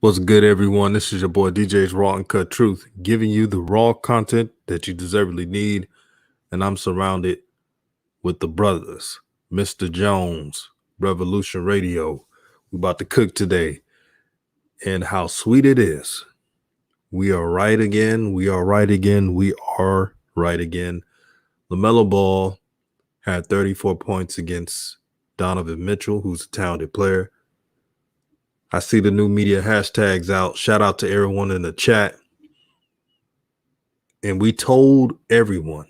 What's good, everyone? This is your boy DJ's Raw and Cut Truth, giving you the raw content that you deservedly need. And I'm surrounded with the brothers, Mr. Jones, Revolution Radio. We're about to cook today. And how sweet it is. We are right again. We are right again. We are right again. Lamelo Ball had 34 points against Donovan Mitchell, who's a talented player. I see the new media hashtags out. Shout out to everyone in the chat. And we told everyone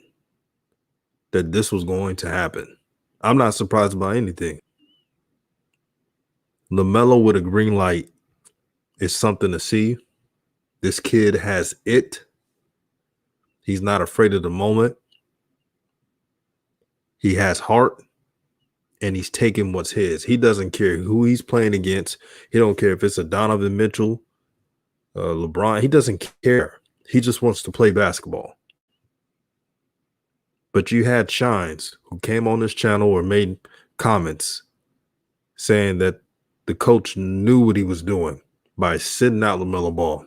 that this was going to happen. I'm not surprised by anything. Lamelo with a green light is something to see. This kid has it. He's not afraid of the moment. He has heart, and he's taking what's his. He doesn't care who he's playing against. He don't care if it's a Donovan Mitchell, LeBron. He doesn't care. He just wants to play basketball. But you had Shines who came on this channel or made comments saying that the coach knew what he was doing by sitting out LaMelo Ball.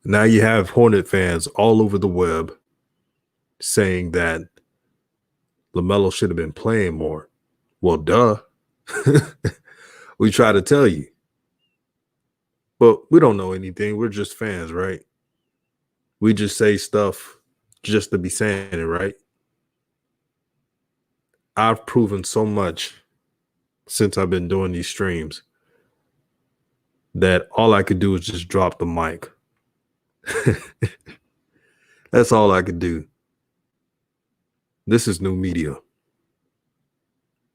Now you have Hornet fans all over the web saying that LaMelo should have been playing more. Well, duh. We try to tell you. But we don't know anything. We're just fans, right? We just say stuff just to be saying it, right? I've proven so much since I've been doing these streams that all I could do is just drop the mic. That's all I could do. This is new media.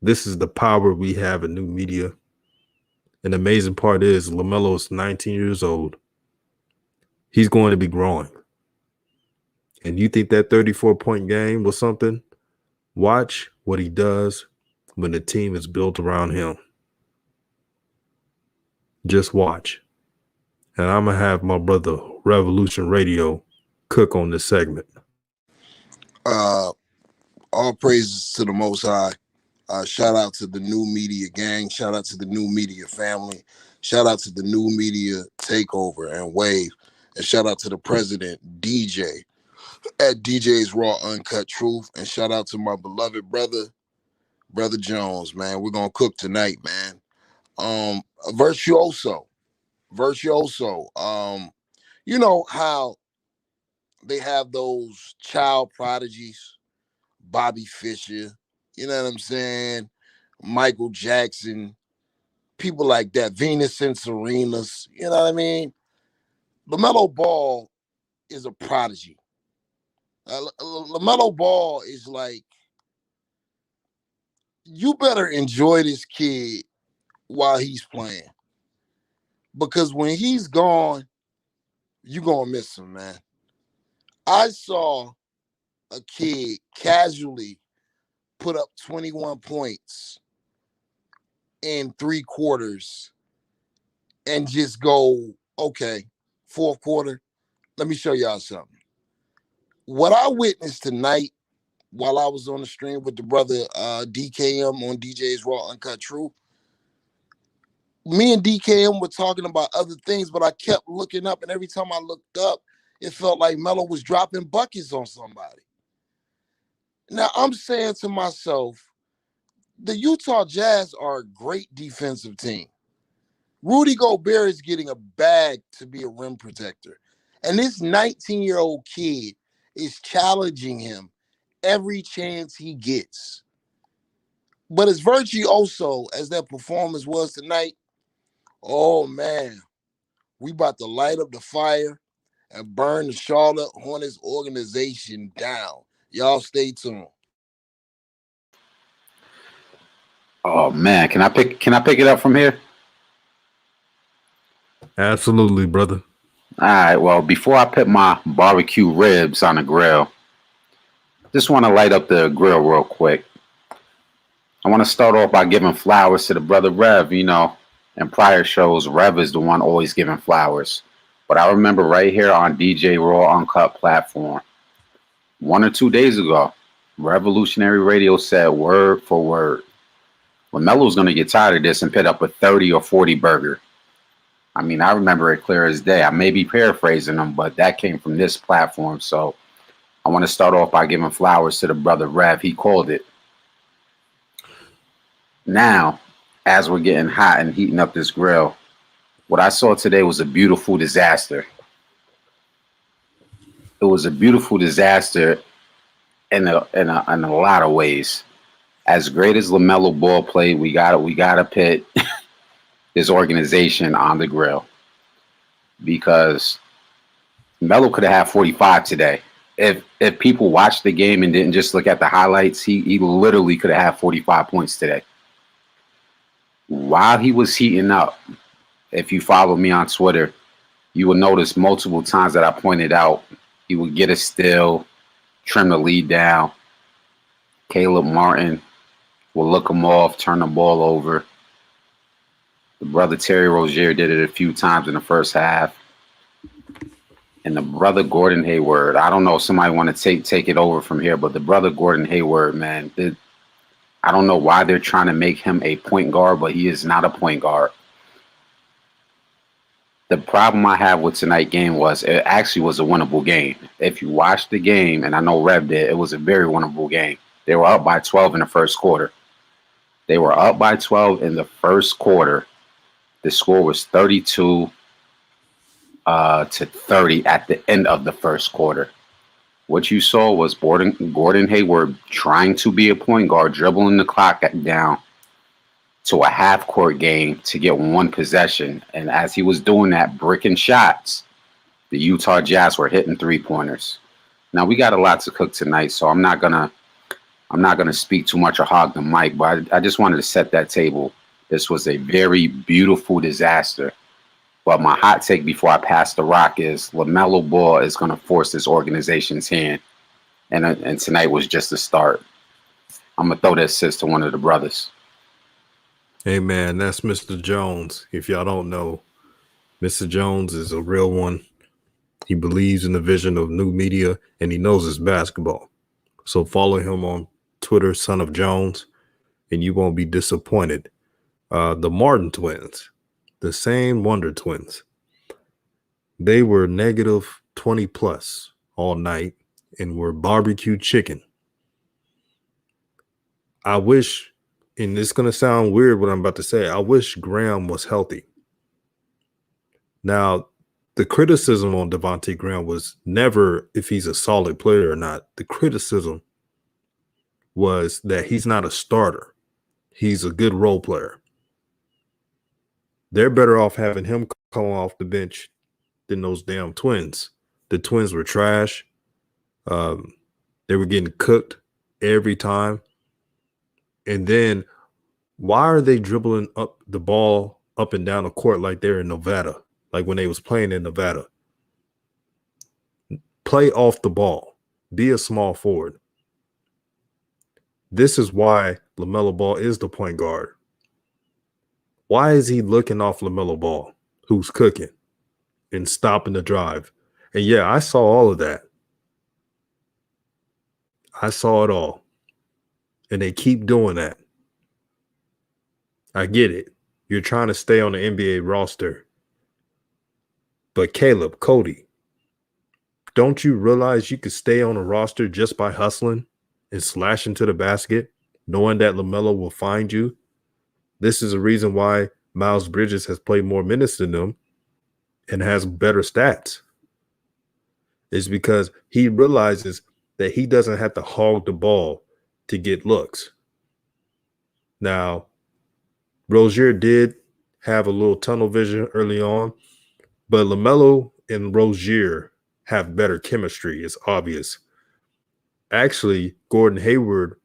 This is the power we have in new media. And the amazing part is LaMelo is 19 years old. He's going to be growing. And you think that 34-point game was something? Watch what he does when the team is built around him. Just watch. And I'm going to have my brother Revolution Radio cook on this segment. All praises to the Most High. Shout out to the new media gang. Shout out to the new media family. Shout out to the new media takeover and wave. And shout out to the president, DJ, at DJ's Raw Uncut Truth. And shout out to my beloved Brother Jones, man. We're going to cook tonight, man. Virtuoso. You know how they have those child prodigies, Bobby Fischer, you know what I'm saying? Michael Jackson, people like that, Venus and Serena's, you know what I mean? LaMelo Ball is a prodigy. LaMelo Ball is like, you better enjoy this kid while he's playing. Because when he's gone, you're going to miss him, man. I saw a kid casually put up 21 points in 3 quarters and just go, okay, 4th quarter, let me show y'all something. What I witnessed tonight while I was on the stream with the brother DKM on DJ's Raw Uncut Truth, me and DKM were talking about other things, but I kept looking up, and every time I looked up, it felt like Melo was dropping buckets on somebody. Now, I'm saying to myself, the Utah Jazz are a great defensive team. Rudy Gobert is getting a bag to be a rim protector. And this 19-year-old kid is challenging him every chance he gets. But as virtuoso as that performance was tonight, oh, man, we about to light up the fire and burn the Charlotte Hornets organization down. Y'all stay tuned. Oh man, can I pick it up from here? Absolutely, brother. All right, well, before I put my barbecue ribs on the grill, just want to light up the grill real quick. I want to start off by giving flowers to the brother Rev. You know, in prior shows, Rev is the one always giving flowers. But I remember right here on DJ Raw Uncut platform, 1 or 2 days ago, Revolutionary Radio said word for word, LaMelo's going to get tired of this and put up a 30 or 40 burger. I mean, I remember it clear as day. I may be paraphrasing them, but that came from this platform. So I want to start off by giving flowers to the brother Rev. He called it. Now, as we're getting hot and heating up this grill, what I saw today was a beautiful disaster. It was a beautiful disaster in a lot of ways. As great as Lamelo Ball played, we gotta pit his organization on the grill, because Melo could have had 45 today. If people watched the game and didn't just look at the highlights, he literally could have had 45 points today. While he was heating up, if you follow me on Twitter, you will notice multiple times that I pointed out, he would get a steal, trim the lead down. Caleb Martin will look him off, turn the ball over. The brother Terry Rozier did it a few times in the first half. And the brother Gordon Hayward, I don't know if somebody want to take it over from here, but the brother Gordon Hayward, man, I don't know why they're trying to make him a point guard, but he is not a point guard. The problem I have with tonight's game was it actually was a winnable game. If you watch the game, and I know Rev did, it was a very winnable game. They were up by 12 in the first quarter. They were up by 12 in the first quarter. The score was 32 to 30 at the end of the first quarter. What you saw was Gordon Hayward trying to be a point guard, dribbling the clock down to a half-court game to get one possession. And as he was doing that, bricking shots, the Utah Jazz were hitting three-pointers. Now, we got a lot to cook tonight, so I'm not gonna speak too much or hog the mic, but I just wanted to set that table. This was a very beautiful disaster. But my hot take before I pass the rock is LaMelo Ball is going to force this organization's hand. And tonight was just the start. I'm going to throw that assist to one of the brothers. Hey, man, that's Mr. Jones. If y'all don't know, Mr. Jones is a real one. He believes in the vision of new media, and he knows his basketball. So follow him on Twitter, Son of Jones, and you won't be disappointed. The Martin twins, the same Wonder Twins, they were negative 20 plus all night and were barbecue chicken. I wish, and it's going to sound weird what I'm about to say, I wish Graham was healthy. Now, the criticism on Devontae Graham was never if he's a solid player or not. The criticism was that he's not a starter. He's a good role player. They're better off having him come off the bench than those damn twins. The twins were trash. They were getting cooked every time. And then why are they dribbling up the ball up and down the court like they're in Nevada, like when they was playing in Nevada? Play off the ball. Be a small forward. This is why LaMelo Ball is the point guard. Why is he looking off LaMelo Ball, who's cooking and stopping the drive? And yeah, I saw all of that. I saw it all. And they keep doing that. I get it. You're trying to stay on the NBA roster. But Caleb, Cody, don't you realize you could stay on a roster just by hustling and slashing to the basket, knowing that LaMelo will find you? This is a reason why Miles Bridges has played more minutes than them and has better stats. It's because he realizes that he doesn't have to hog the ball to get looks. Now, Rozier did have a little tunnel vision early on, but LaMelo and Rozier have better chemistry. It's obvious. Actually, Gordon Hayward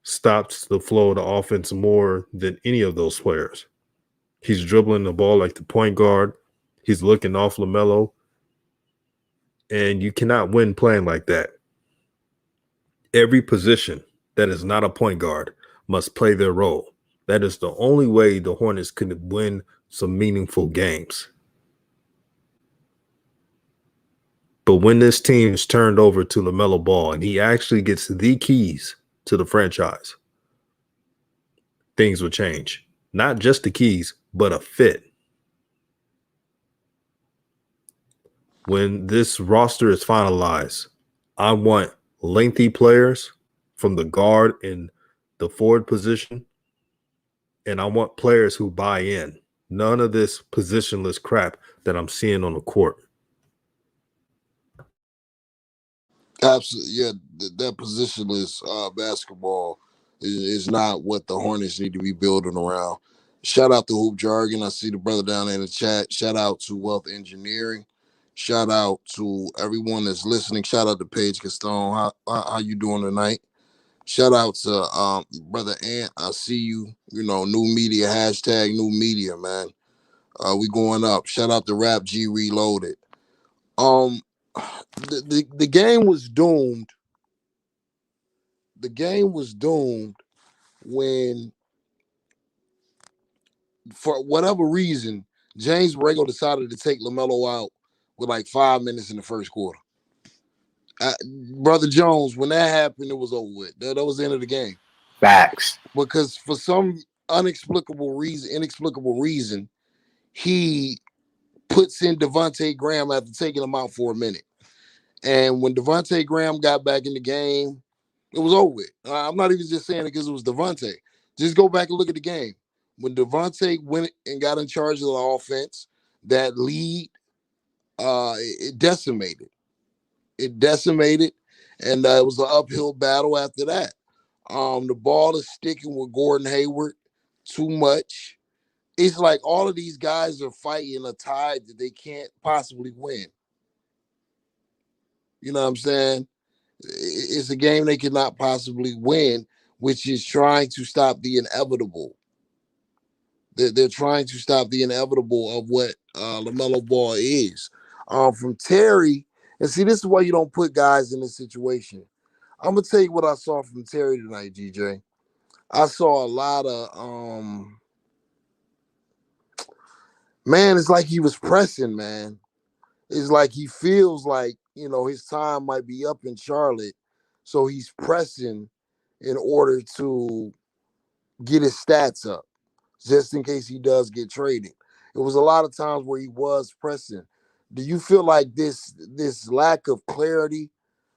stops the flow of the offense more than any of those players. He's dribbling the ball like the point guard. He's looking off LaMelo. And you cannot win playing like that. Every position that is not a point guard must play their role. That is the only way the Hornets could win some meaningful games. But when this team is turned over to LaMelo Ball and he actually gets the keys to the franchise, things will change. Not just the keys, but a fit. when this roster is finalized, I want lengthy players from the guard and the forward position, and I want players who buy in. None of this positionless crap that I'm seeing on the court. Absolutely, yeah. That positionless basketball is not what the Hornets need to be building around. Shout out to Hoop Jargon. I see the brother down there in the chat. Shout out to Wealth Engineering. Shout out to everyone that's listening. Shout out to Paige Castone. How you doing tonight? Shout out to brother Ant. I see you. You know, new media hashtag new media, man. We going up. Shout out to Rap G Reloaded. The game was doomed. The game was doomed when, for whatever reason, James Borrego decided to take Lamelo out with like 5 minutes in the first quarter. Brother Jones, when that happened, it was over with. That was the end of the game. Facts. Because for some inexplicable reason, he puts in Devontae Graham after taking him out for a minute. And when Devontae Graham got back in the game, it was over with. I'm not even just saying it because it was Devontae. Just go back and look at the game. When Devontae went and got in charge of the offense, that lead, it decimated. It decimated, and it was an uphill battle after that. The ball is sticking with Gordon Hayward too much. It's like all of these guys are fighting a tide that they can't possibly win. You know what I'm saying? It's a game they cannot possibly win, which is trying to stop the inevitable. They're trying to stop the inevitable of what LaMelo Ball is. From Terry, and see, this is why you don't put guys in this situation. I'm gonna tell you what I saw from Terry tonight, GJ. I saw a lot of man, it's like he was pressing, man. It's like he feels like, you know, his time might be up in Charlotte. So he's pressing in order to get his stats up, just in case he does get traded. It was a lot of times where he was pressing. Do you feel like this lack of clarity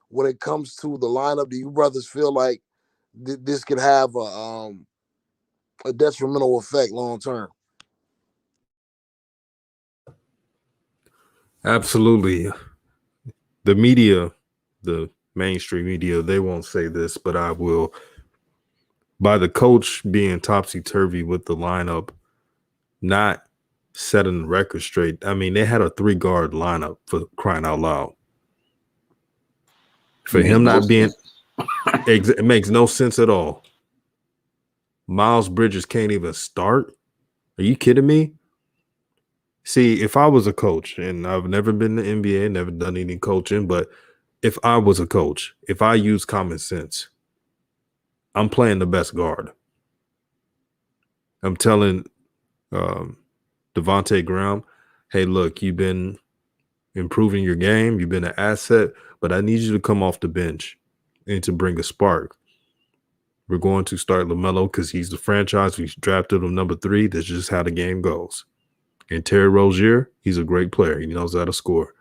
when it comes to the lineup? Do you brothers feel like this could have a detrimental effect long term? Absolutely. The media, the mainstream media, they won't say this, but I will. By the coach being topsy-turvy with the lineup, not setting the record straight. I mean, they had a 3-guard lineup, for crying out loud. For him not being, it makes no sense at all. Miles Bridges can't even start. Are you kidding me? See, if I was a coach, and I've never been in the NBA, never done any coaching, but if I was a coach, if I use common sense, I'm playing the best guard. I'm telling Devontae Graham, hey, look, you've been improving your game. You've been an asset, but I need you to come off the bench and to bring a spark. We're going to start LaMelo because he's the franchise. We drafted him number 3. That's just how the game goes. And Terry Rozier, he's a great player. He knows how to score.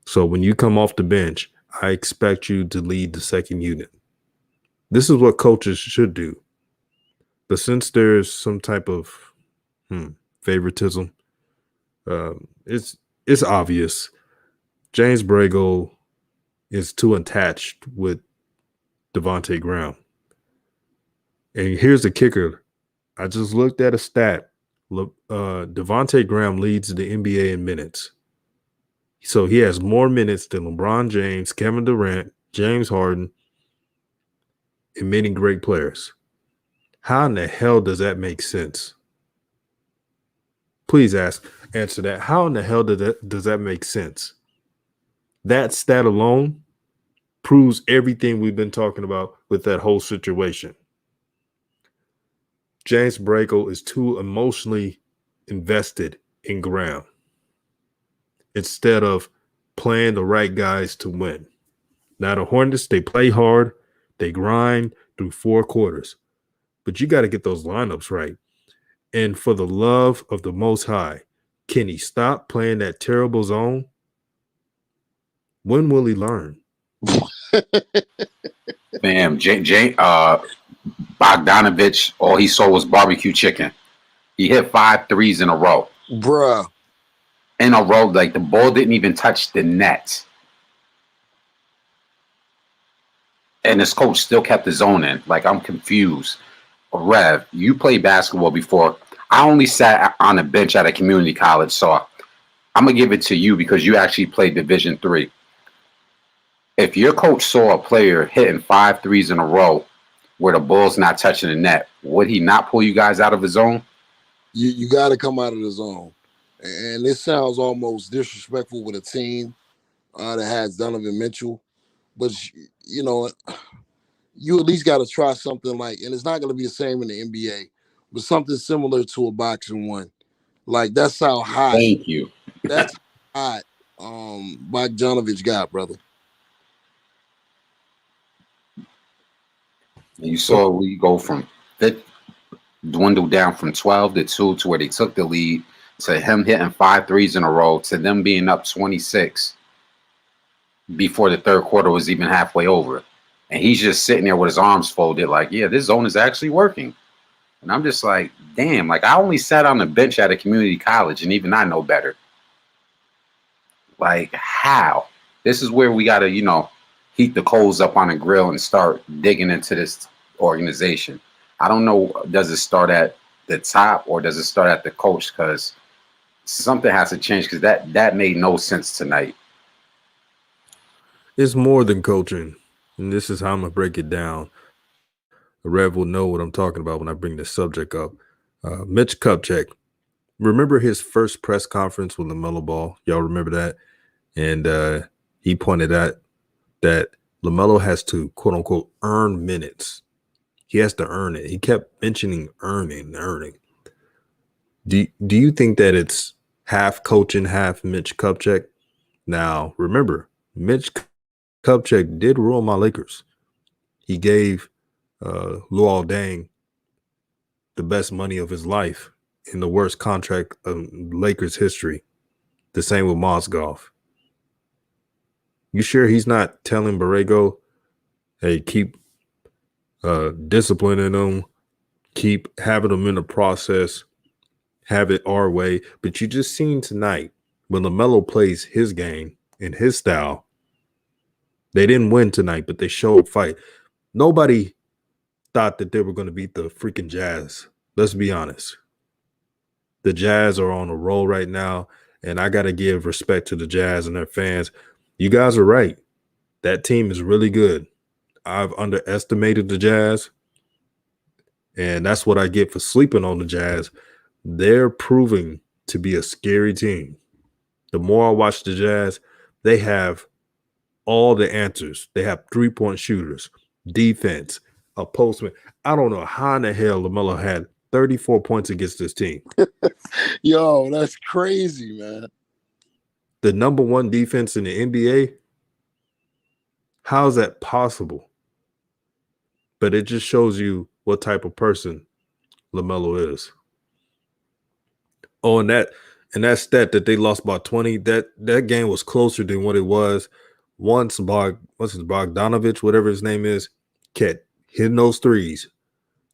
So when you come off the bench, I expect you to lead the second unit. This is what coaches should do. But since there's some type of favoritism, it's obvious. James Borrego is too attached with Devontae Graham. And here's the kicker. I just looked at a stat. Devontae Graham leads the NBA in minutes. So he has more minutes than LeBron James, Kevin Durant, James Harden, and many great players. How in the hell does that make sense? Please answer that. How in the hell does that make sense? That stat alone proves everything we've been talking about with that whole situation. James Borrego is too emotionally invested in Graham instead of playing the right guys to win. Now, the Hornets, they play hard. They grind through 4 quarters. But you got to get those lineups right. And for the love of the Most High, Can he stop playing that terrible zone? When will he learn? Bam, Bogdanovich, all he saw was barbecue chicken. He hit 5 threes in a row. Bruh. In a row, like the ball didn't even touch the net. And his coach still kept his own in. Like, I'm confused. Rev, you played basketball before. I only sat on a bench at a community college, so I'm gonna give it to you because you actually played Division III. If your coach saw a player hitting 5 threes in a row where the ball's not touching the net, would he not pull you guys out of his zone? You got to come out of the zone. And this sounds almost disrespectful with a team that has Donovan Mitchell. But, you know, you at least got to try something like, and it's not going to be the same in the NBA, but something similar to a boxing one. Like, that's how hot. Thank you. That's how hot Bogdanovich got, brother. You saw we go from dwindle down from 12 to 2 to where they took the lead to him hitting 5 threes in a row to them being up 26 before the third quarter was even halfway over. And he's just sitting there with his arms folded like, yeah, this zone is actually working. And I'm just like, damn, like I only sat on the bench at a community college and even I know better. Like, how? This is where we got to, heat the coals up on the grill and start digging into this organization. I don't know, does it start at the top or does it start at the coach? Because something has to change because that made no sense tonight. It's more than coaching, and this is how I'm going to break it down. The Rev will know what I'm talking about when I bring this subject up. Mitch Kupchak, remember his first press conference with LaMelo Ball? Y'all remember that? And he pointed out that LaMelo has to, quote unquote, earn minutes. He has to earn it. He kept mentioning earning. Do you think that it's half coaching, half Mitch Kupchak? Now, remember, Mitch Kupchak did rule my Lakers. He gave Luol Deng the best money of his life in the worst contract of Lakers history. The same with Mozgov. You sure he's not telling Borrego, hey, keep disciplining them, keep having them in the process, have it our way? But you just seen tonight when LaMelo plays his game in his style, they didn't win tonight, but they showed fight. Nobody thought that they were going to beat the freaking Jazz. Let's be honest. The Jazz are on a roll right now, and I got to give respect to the Jazz and their fans. You guys are right. That team is really good. I've underestimated the Jazz, and that's what I get for sleeping on the Jazz. They're proving to be a scary team. The more I watch the Jazz, they have all the answers. They have three-point shooters, defense, a postman. I don't know how in the hell LaMelo had 34 points against this team. Yo, that's crazy, man. The number one defense in the NBA? How is that possible? But it just shows you what type of person LaMelo is. Oh, and that stat that they lost by 20, that game was closer than what it was once Bogdanovich, whatever his name is, kept hitting those threes.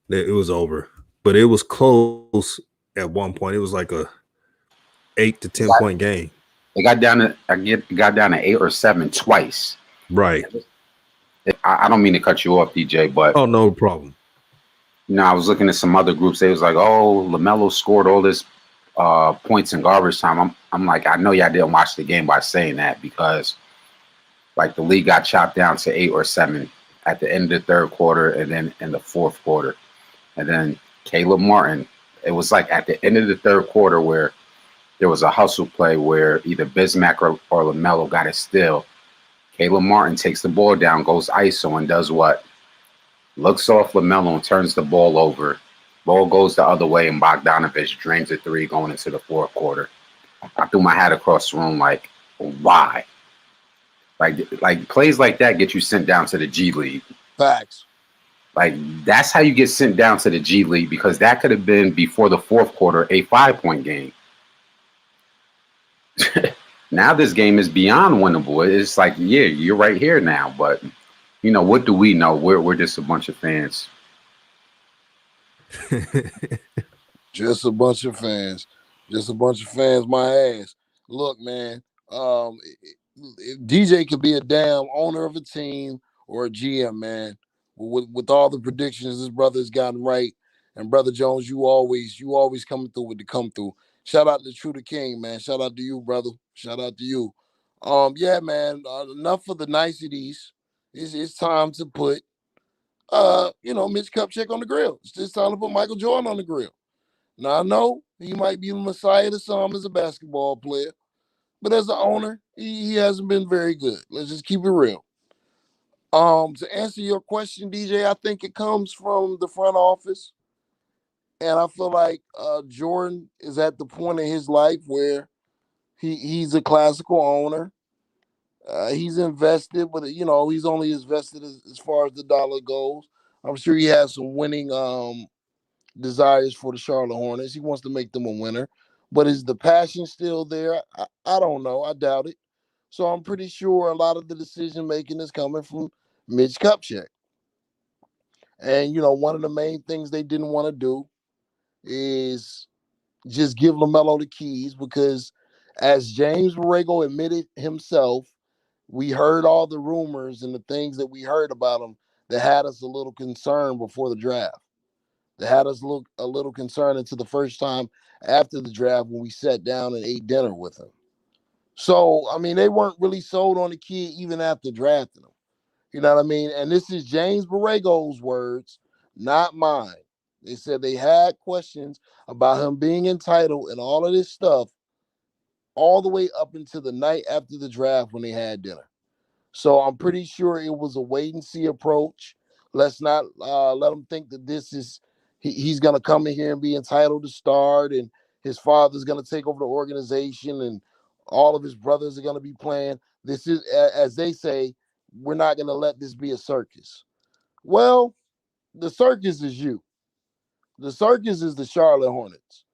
It was over. But it was close at one point. It was like a 8 to 10 point game. It got down to 8 or 7 twice. Right. I don't mean to cut you off, DJ, but oh, no problem. I was looking at some other groups. They was like, "Oh, LaMelo scored all this points in garbage time." I'm like, I know y'all didn't watch the game by saying that because, like, the league got chopped down to 8 or 7 at the end of the third quarter, and then in the fourth quarter, and then Caleb Martin. It was like at the end of the third quarter where there was a hustle play where either Bismack or LaMelo got a steal. Caleb Martin takes the ball down, goes ISO, and does what? Looks off LaMelo and turns the ball over. Ball goes the other way, and Bogdanovich drains a 3 going into the fourth quarter. I threw my hat across the room like, why? Like plays like that get you sent down to the G League. Facts. Like, that's how you get sent down to the G League because that could have been, before the fourth quarter, a 5-point game. Now this game is beyond winnable. It's like, yeah, you're right here now. But, what do we know? We're just a bunch of fans. Just a bunch of fans. Just a bunch of fans, my ass. Look, man, DJ could be a damn owner of a team or a GM, man. With all the predictions this brother's gotten right. And Brother Jones, you always coming through with the come through. Shout out to True the King, man. Shout out to you, brother. Shout out to you. Yeah, man. Enough of the niceties. It's time to put Mitch Kupchak on the grill. It's just time to put Michael Jordan on the grill. Now, I know he might be the messiah to some as a basketball player, but as an owner, he hasn't been very good. Let's just keep it real. To answer your question, DJ, I think it comes from the front office. And I feel like Jordan is at the point in his life where he's a classical owner. He's invested, but he's only invested as far as the dollar goes. I'm sure he has some winning desires for the Charlotte Hornets. He wants to make them a winner. But is the passion still there? I don't know. I doubt it. So I'm pretty sure a lot of the decision making is coming from Mitch Kupchak. And, one of the main things they didn't want to do is just give Lamelo the keys because, as James Borrego admitted himself, we heard all the rumors and the things that we heard about him that had us a little concerned before the draft. That had us look a little concerned until the first time after the draft when we sat down and ate dinner with him. So, I mean, they weren't really sold on the kid even after drafting him. You know what I mean? And this is James Borrego's words, not mine. They said they had questions about him being entitled and all of this stuff all the way up until the night after the draft when they had dinner. So I'm pretty sure it was a wait and see approach. Let's not let him think that this is he's going to come in here and be entitled to start, and his father's going to take over the organization, and all of his brothers are going to be playing. This is, as they say, we're not going to let this be a circus. Well, the circus is you. The circus is the Charlotte Hornets,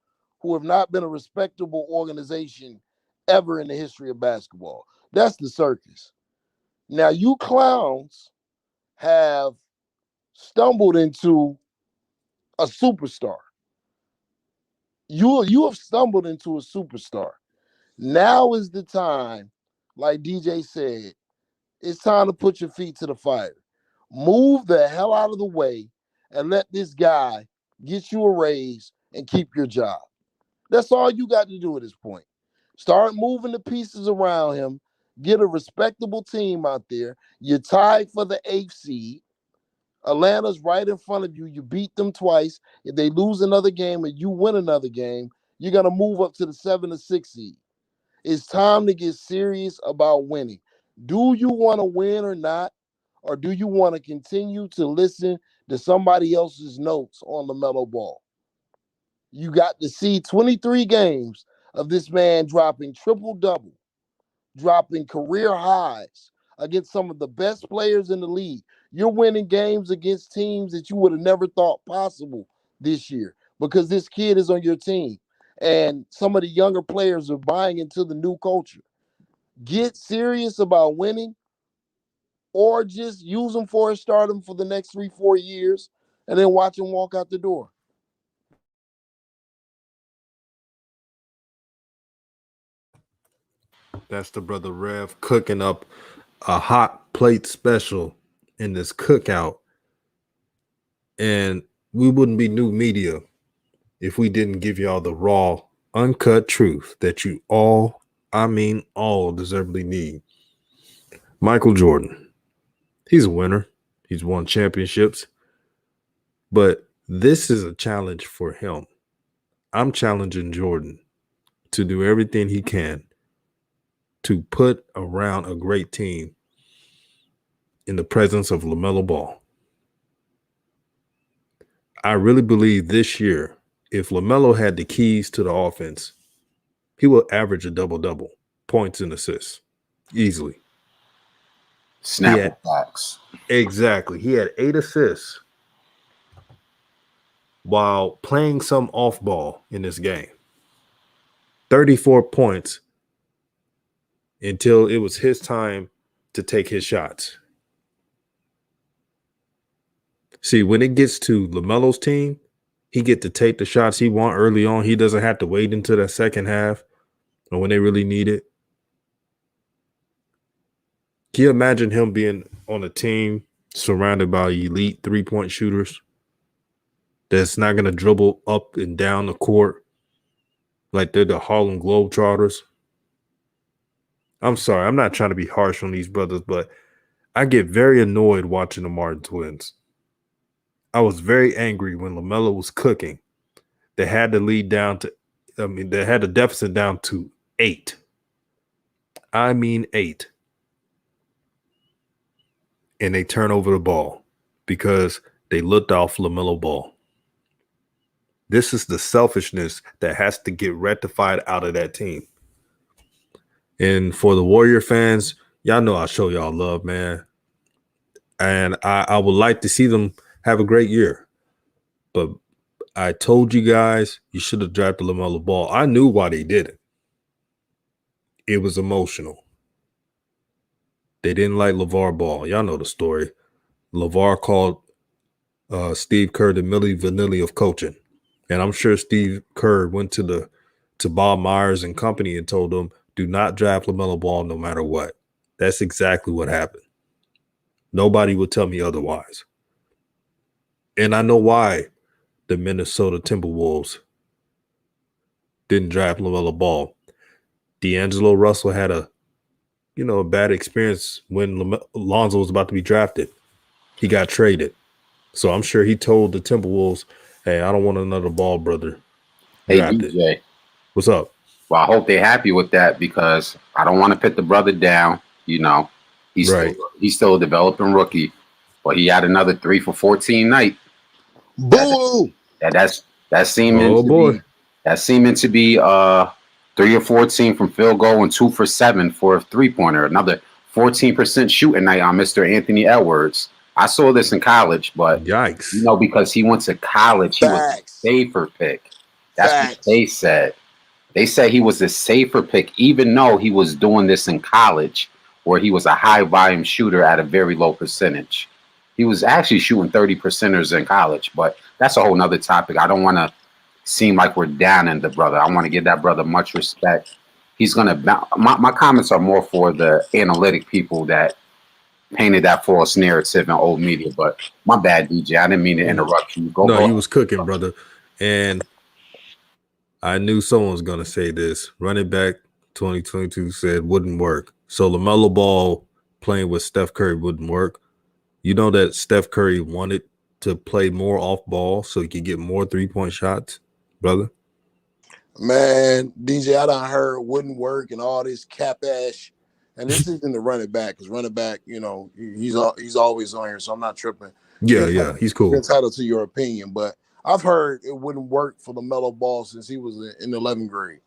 who have not been a respectable organization ever in the history of basketball. That's the circus. Now, you clowns have stumbled into a superstar. You have stumbled into a superstar. Now is the time, like DJ said, it's time to put your feet to the fire. Move the hell out of the way and let this guy get you a raise and keep your job. That's all you got to do at this point. Start moving the pieces around him. Get a respectable team out there. You're tied for the 8th seed. Atlanta's right in front of you. You beat them twice. If they lose another game and you win another game, you're going to move up to the 7 or 6 seed. It's time to get serious about winning. Do you want to win or not? Or do you want to continue to listen to somebody else's notes on LaMelo Ball? You got to see 23 games of this man dropping triple-double, dropping career highs against some of the best players in the league. You're winning games against teams that you would have never thought possible this year because this kid is on your team. And some of the younger players are buying into the new culture. Get serious about winning or just use them for a stardom for the next 3-4 years and then watch him walk out the door. That's the brother Rev cooking up a hot plate special in this cookout. And we wouldn't be new media if we didn't give y'all the raw, uncut truth that you all deservedly need. Michael Jordan, he's a winner. He's won championships. But this is a challenge for him. I'm challenging Jordan to do everything he can to put around a great team in the presence of LaMelo Ball. I really believe this year, if LaMelo had the keys to the offense, he will average a double-double, points and assists, easily. Snapple box. Exactly. He had 8 assists while playing some off ball in this game. 34 points until it was his time to take his shots. See, when it gets to LaMelo's team, he get to take the shots he want early on. He doesn't have to wait until the second half or when they really need it. Can you imagine him being on a team surrounded by elite three-point shooters that's not going to dribble up and down the court like they're the Harlem Globetrotters? I'm sorry, I'm not trying to be harsh on these brothers, but I get very annoyed watching the Martin twins. I was very angry when LaMelo was cooking. They had the lead down to, they had the deficit down to 8. I mean 8. And they turn over the ball because they looked off LaMelo Ball. This is the selfishness that has to get rectified out of that team. And for the Warrior fans, y'all know I show y'all love, man. And I would like to see them have a great year. But I told you guys you should have drafted LaMelo Ball. I knew why they did it. It was emotional. They didn't like LeVar Ball. Y'all know the story. LeVar called Steve Kerr the Milli Vanilli of coaching. And I'm sure Steve Kerr went to Bob Myers and company and told them, do not draft LaMelo Ball no matter what. That's exactly what happened. Nobody would tell me otherwise. And I know why the Minnesota Timberwolves didn't draft LaMelo Ball. D'Angelo Russell had a bad experience when Lonzo was about to be drafted. He got traded. So I'm sure he told the Timberwolves, hey, I don't want another Ball brother drafted. Hey, DJ. What's up? Well, I hope they're happy with that because I don't want to put the brother down. He's still a developing rookie, but he had another 3 for 14 night. Boo! That's seeming to be 3 or 14 from field goal and 2 for 7 for a 3-pointer. Another 14% shooting night on Mr. Anthony Edwards. I saw this in college, but yikes! Because he went to college, he was a safer pick. That's what they said. They said he was a safer pick, even though he was doing this in college, where he was a high volume shooter at a very low percentage. He was actually shooting 30%ers in college, but that's a whole nother topic. I don't want to seem like we're downing the brother. I want to give that brother much respect. He's going to, my comments are more for the analytic people that painted that false narrative in old media, but my bad, DJ. I didn't mean to interrupt you. No, you was cooking, brother. And I knew someone was going to say this. Running back 2022 said wouldn't work. So LaMelo Ball playing with Steph Curry wouldn't work. You know that Steph Curry wanted to play more off ball so he could get more 3-point shots, brother? Man, DJ, I done heard wouldn't work and all this cap ash. And this isn't the running back, because running back, he's always on here, so I'm not tripping. Yeah, he's cool. You're entitled to your opinion, but I've heard it wouldn't work for LaMelo Ball since he was in 11th grade.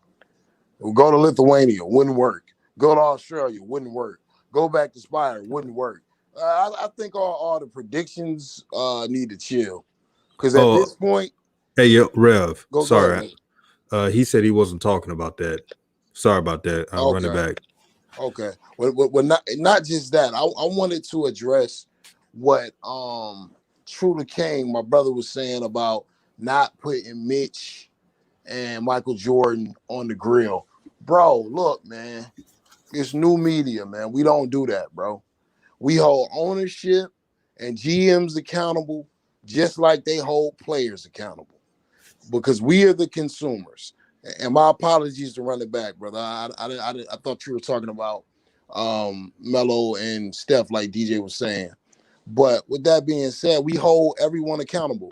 We'll go to Lithuania, wouldn't work. Go to Australia, wouldn't work. Go back to Spire, wouldn't work. I think all the predictions need to chill, because at this point. Hey, yo, Rev. Sorry. He said he wasn't talking about that. Sorry about that. I'll run it back. Okay. Well, not just that. I wanted to address what True to King, my brother, was saying about not putting Mitch and Michael Jordan on the grill. Bro, look, man. It's new media, man. We don't do that, bro. We hold ownership and GMs accountable just like they hold players accountable, because we are the consumers. And my apologies to run it back, brother. I thought you were talking about Melo and Steph, like DJ was saying. But with that being said, we hold everyone accountable.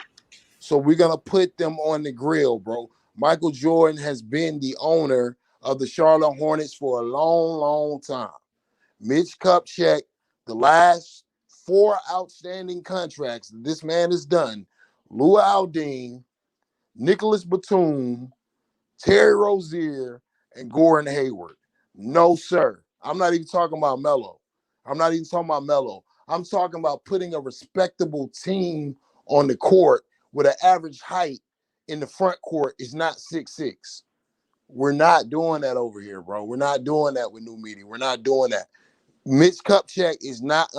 So we're going to put them on the grill, bro. Michael Jordan has been the owner of the Charlotte Hornets for a long, long time. Mitch Kupchak, the last 4 outstanding contracts that this man has done, Lou Aldine, Nicholas Batum, Terry Rozier, and Gordon Hayward. No, sir. I'm not even talking about Melo. I'm talking about putting a respectable team on the court with an average height in the front court is not 6'6". We're not doing that over here, bro. We're not doing that with new media. We're not doing that. Mitch Kupchak is not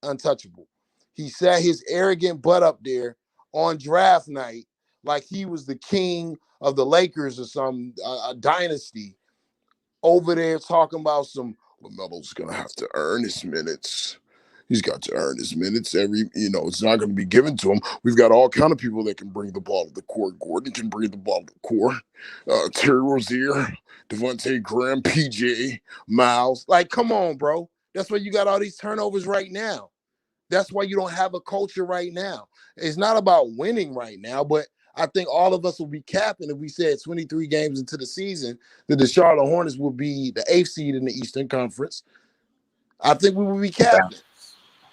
untouchable. He sat his arrogant butt up there on draft night like he was the king of the Lakers or some dynasty over there talking about some LaMelo's going to have to earn his minutes. He's got to earn his minutes it's not going to be given to him. We've got all kind of people that can bring the ball to the court. Gordon can bring the ball to the court. Terry Rozier, Devontae Graham, PJ, Miles. Like, come on, bro. That's why you got all these turnovers right now. That's why you don't have a culture right now. It's not about winning right now, but I think all of us will be capping if we said 23 games into the season that the Charlotte Hornets will be the 8th seed in the Eastern Conference. I think we will be capping.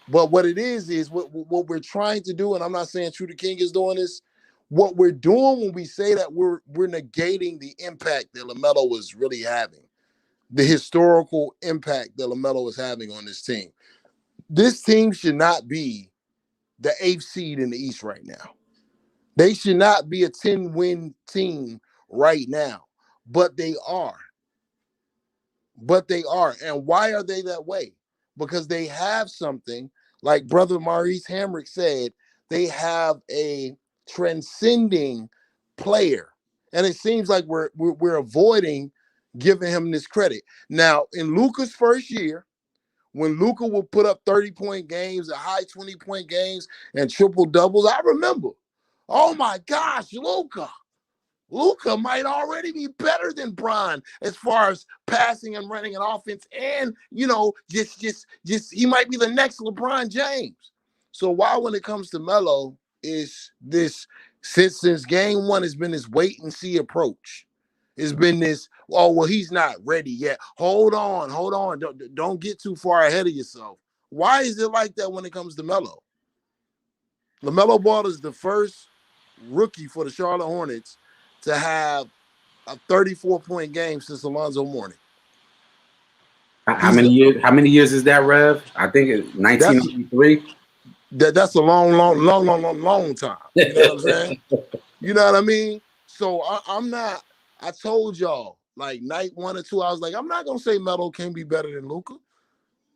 But what it is what we're trying to do, and I'm not saying True the King is doing this, what we're doing when we say that we're negating the impact that LaMelo was really having, the historical impact that LaMelo is having on this team. This team should not be the 8th seed in the East right now. They should not be a 10-win team right now, but they are. And why are they that way? Because they have something, like Brother Maurice Hamrick said, they have a transcending player. And it seems like we're avoiding giving him this credit. Now, in Luka's first year, when Luka would put up 30-point games, a high 20-point games, and triple doubles, I remember, oh my gosh, Luka might already be better than Bron as far as passing and running an offense, and just he might be the next LeBron James. So why, when it comes to Melo, is this since game one has been this wait and see approach? It's been this, oh well, he's not ready yet. Hold on, don't get too far ahead of yourself. Why is it like that when it comes to Melo? LaMelo Ball is the first rookie for the Charlotte Hornets to have a 34-point game since Alonzo Mourning. How many years is that, Rev? I think it's 1993. That's a long time. You know what I'm saying? You know what I mean? So I'm not. I told y'all, like, night 1 or 2, I was like, I'm not gonna say Melo can be better than Luka.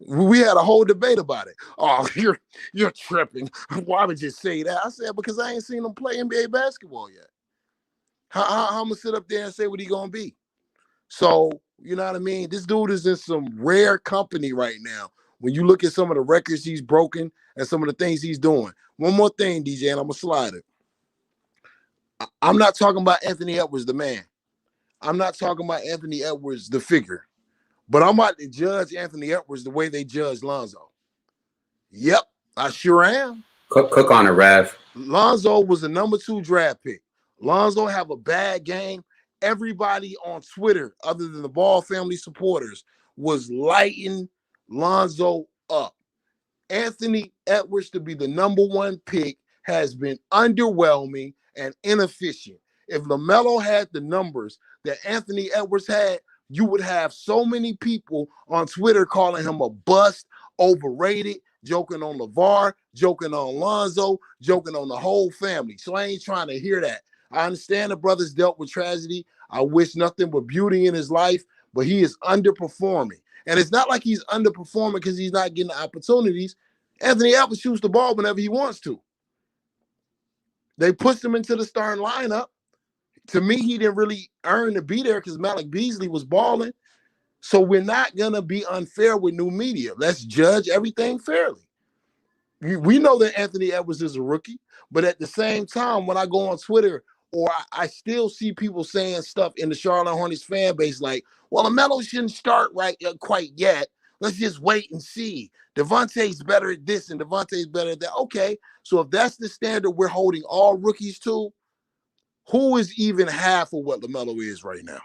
We had a whole debate about it. Oh, you're tripping. Why would you say that? I said, because I ain't seen him play NBA basketball yet. How I'm gonna sit up there and say what he gonna be? So, you know what I mean? This dude is in some rare company right now. When you look at some of the records he's broken and some of the things he's doing. One more thing, DJ, and I'm gonna slide it. I'm not talking about Anthony Edwards, the man. I'm not talking about Anthony Edwards, the figure. But I'm about to judge Anthony Edwards the way they judge Lonzo. Yep, I sure am. Cook on it, Rev. Lonzo was the number 2 draft pick. Lonzo have a bad game. Everybody on Twitter, other than the Ball family supporters, was lighting Lonzo up. Anthony Edwards to be the number 1 pick has been underwhelming and inefficient. If LaMelo had the numbers that Anthony Edwards had, you would have so many people on Twitter calling him a bust, overrated, joking on LeVar, joking on Lonzo, joking on the whole family. So I ain't trying to hear that. I understand the brother's dealt with tragedy. I wish nothing but beauty in his life, but he is underperforming. And it's not like he's underperforming because he's not getting the opportunities. Anthony Edwards shoots the ball whenever he wants to. They pushed him into the starting lineup. To me, he didn't really earn to be there because Malik Beasley was balling. So we're not going to be unfair with new media. Let's judge everything fairly. We know that Anthony Edwards is a rookie, but at the same time, when I go on Twitter, or I still see people saying stuff in the Charlotte Hornets fan base like, well, LaMelo shouldn't start quite yet. Let's just wait and see. Devontae's better at this and Devontae's better at that. Okay, so if that's the standard we're holding all rookies to, who is even half of what LaMelo is right now?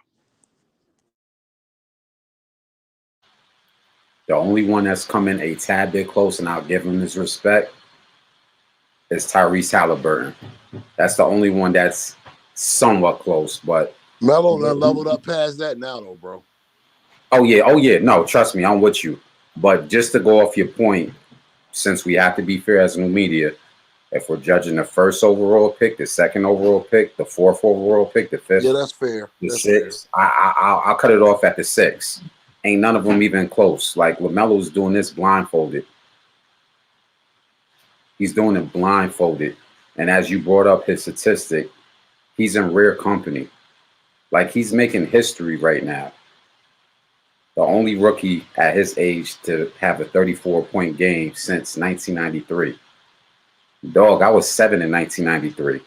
The only one that's coming a tad bit close, and I'll give him his respect, is Tyrese Halliburton. That's the only one that's somewhat close, but Melo leveled up past that now, though, bro. Oh yeah. No, trust me, I'm with you. But just to go off your point, since we have to be fair as new media, If we're judging the first overall pick, the second overall pick, the fourth overall pick, the fifth, Yeah, that's fair. the That's fair. sixth, I'll cut it off at the six. Ain't none of them even close. Like LaMelo's doing this blindfolded. He's doing it blindfolded. And as you brought up his statistic, he's in rare company. Like he's making history right now. The only rookie at his age to have a 34-point game since 1993. Dog, I was 7 in 1993.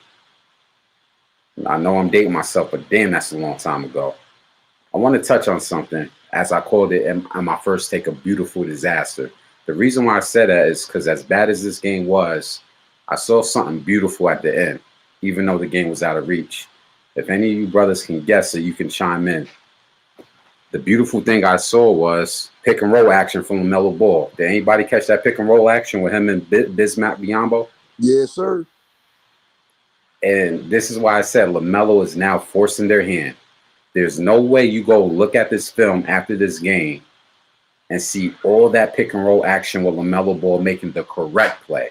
I know I'm dating myself, but damn, that's a long time ago. I want to touch on something, as I called it in my first take, a beautiful disaster. The reason why I said that is because as bad as this game was, I saw something beautiful at the end, even though the game was out of reach. If any of you brothers can guess it, you can chime in. The beautiful thing I saw was pick and roll action from Lamelo Ball. Did anybody catch that pick and roll action with him and Bismack Biyombo? Yes, sir. And this is why I said Lamelo is now forcing their hand. There's no way you go look at this film after this game and see all that pick and roll action with Lamelo Ball making the correct play.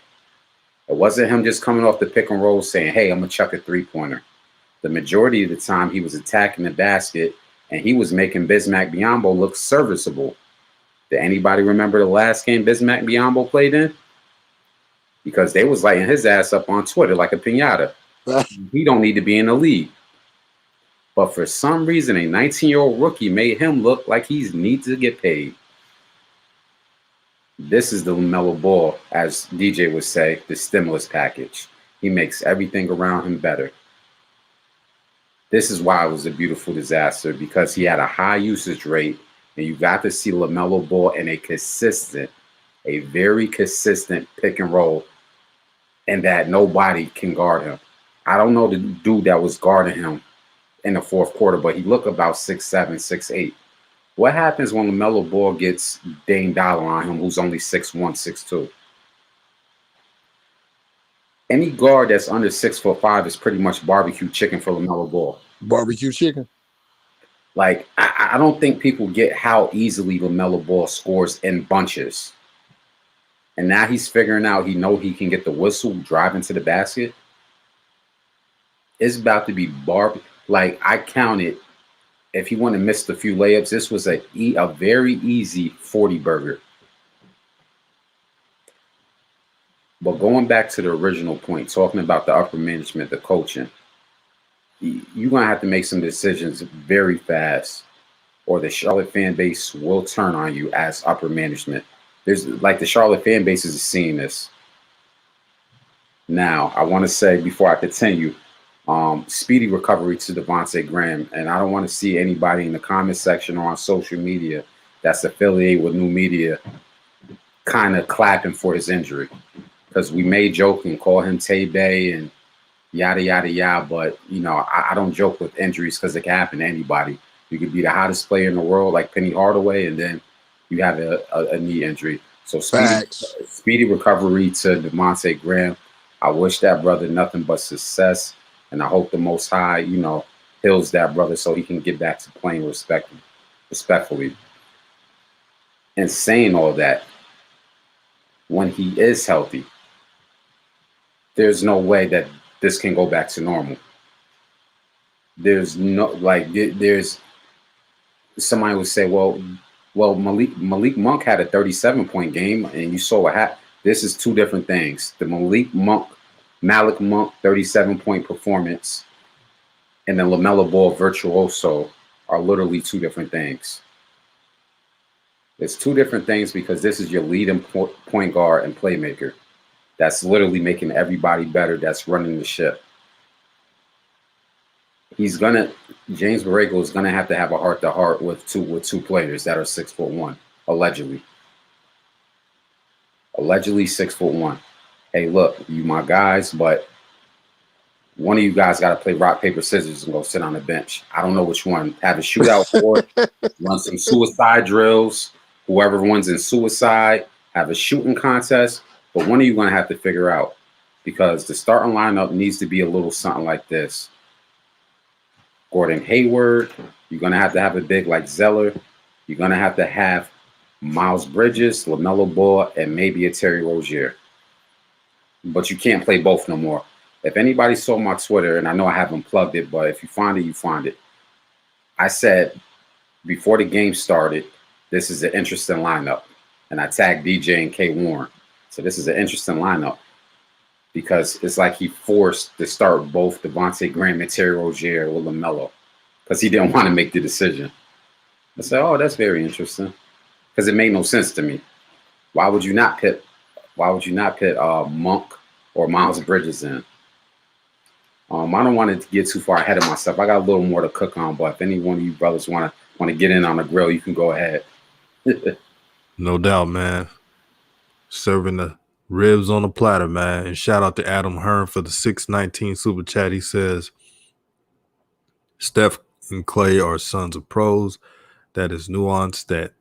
It wasn't him just coming off the pick and roll saying, hey, I'm going to chuck a three-pointer. The majority of the time he was attacking the basket and he was making Bismack Biyombo look serviceable. Did anybody remember the last game Bismack Biyombo played in? Because they was lighting his ass up on Twitter like a piñata. He don't need to be in the league. But for some reason, a 19-year-old rookie made him look like he needs to get paid. This is the LaMelo Ball, as DJ would say, the stimulus package. He makes everything around him better. This is why it was a beautiful disaster, because he had a high usage rate, and you got to see LaMelo Ball in a very consistent pick and roll, and that nobody can guard him. I don't know the dude that was guarding him in the fourth quarter, but he looked about 6'7", 6'8". What happens when LaMelo Ball gets Dame Dollar on him, who's only 6'1", 6'2"? Any guard that's under 6'5" is pretty much barbecue chicken for LaMelo Ball. Barbecue chicken. Like, I don't think people get how easily LaMelo Ball scores in bunches. And now he's figuring out he can get the whistle driving to the basket. It's about to be like I counted. If he wouldn't have missed a few layups, this was a very easy 40 burger. But going back to the original point, talking about the upper management, the coaching, you're going to have to make some decisions very fast, or the Charlotte fan base will turn on you as upper management. There's like the Charlotte fan base is seeing this. Now, I want to say before I continue, speedy recovery to Devontae Graham. And I don't want to see anybody in the comment section or on social media that's affiliated with new media kind of clapping for his injury. Because we may joke and call him Tay Bay and yada, yada, yada. But, I don't joke with injuries because it can happen to anybody. You could be the hottest player in the world like Penny Hardaway, and then you have a knee injury. So speedy recovery to Devontae Graham. I wish that brother nothing but success. And I hope the Most High, heals that brother so he can get back to playing respectfully. And saying all that, when he is healthy, there's no way that this can go back to normal. There's there's somebody would say, well, Malik Monk had a 37-point game, and you saw what happened. This is two different things. The Malik Monk 37-point performance and the LaMelo Ball Virtuoso are literally two different things. It's two different things because this is your leading point guard and playmaker that's literally making everybody better, that's running the ship. James Borrego is gonna have to have a heart-to-heart with two players that are 6'1", allegedly. Allegedly 6'1". Hey, look, you my guys, but one of you guys got to play rock, paper, scissors and go sit on the bench. I don't know which one. Have a shootout for it, run some suicide drills. Whoever wins in suicide, have a shooting contest. But one of you going to have to figure out, because the starting lineup needs to be a little something like this. Gordon Hayward, you're going to have a big like Zeller. You're going to have Miles Bridges, LaMelo Ball, and maybe a Terry Rozier. but you can't play both no more. If anybody saw my Twitter, and I know I haven't plugged it, but if you find it, you find it. I said before the game started, this is an interesting lineup. And I tagged DJ and K Warren. So this is an interesting lineup because it's like he forced to start both Devontae Graham and Terry Rozier with Lamelo because he didn't want to make the decision. I said, oh, that's very interesting because it made no sense to me. Why would you not put Monk or Miles Bridges in? I don't want to get too far ahead of myself. I got a little more to cook on, but if any one of you brothers want to get in on the grill, you can go ahead. No doubt, man. Serving the ribs on the platter, man. And shout out to Adam Hearn for the 619 super chat. He says, Steph and Clay are sons of pros. That is nuance that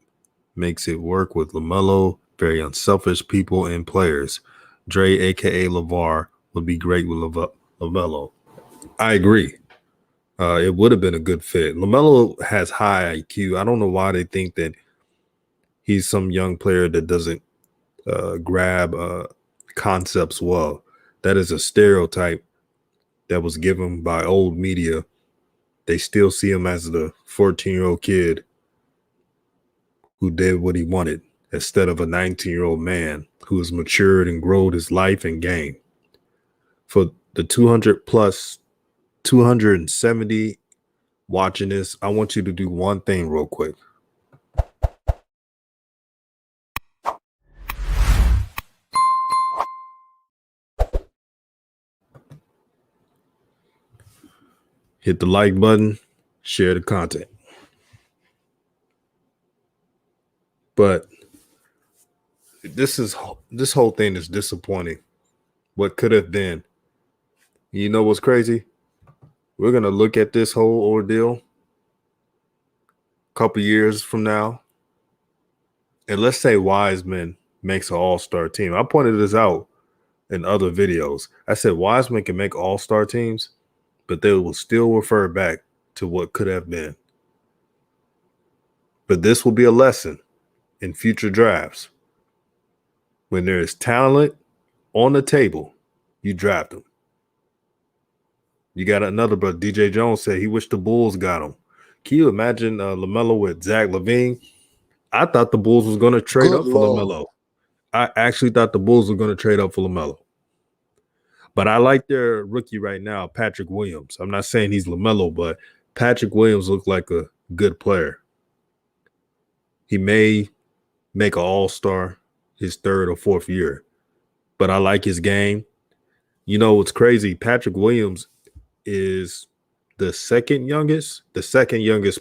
makes it work with LaMelo. Very unselfish people and players. Dre, a.k.a. LeVar, would be great with LaMelo. I agree. It would have been a good fit. LaMelo has high IQ. I don't know why they think that he's some young player that doesn't grab concepts well. That is a stereotype that was given by old media. They still see him as the 14-year-old kid who did what he wanted instead of a 19-year-old man who has matured and grown his life and game. For the 270 watching this, I want you to do one thing real quick. Hit the like button, share the content. But this whole thing is disappointing. What could have been. You know what's crazy? We're going to look at this whole ordeal a couple years from now. And let's say Wiseman makes an all-star team. I pointed this out in other videos. I said Wiseman can make all-star teams, but they will still refer back to what could have been. But this will be a lesson in future drafts. When there is talent on the table, you draft them. You got another brother, DJ Jones, said he wished the Bulls got him. Can you imagine LaMelo with Zach LaVine? I thought the Bulls was going to trade up for LaMelo. I actually thought the Bulls were going to trade up for LaMelo. But I like their rookie right now, Patrick Williams. I'm not saying he's LaMelo, but Patrick Williams looks like a good player. He may make an all-star his third or fourth year, but I like his game. You know what's crazy? Patrick Williams is the second youngest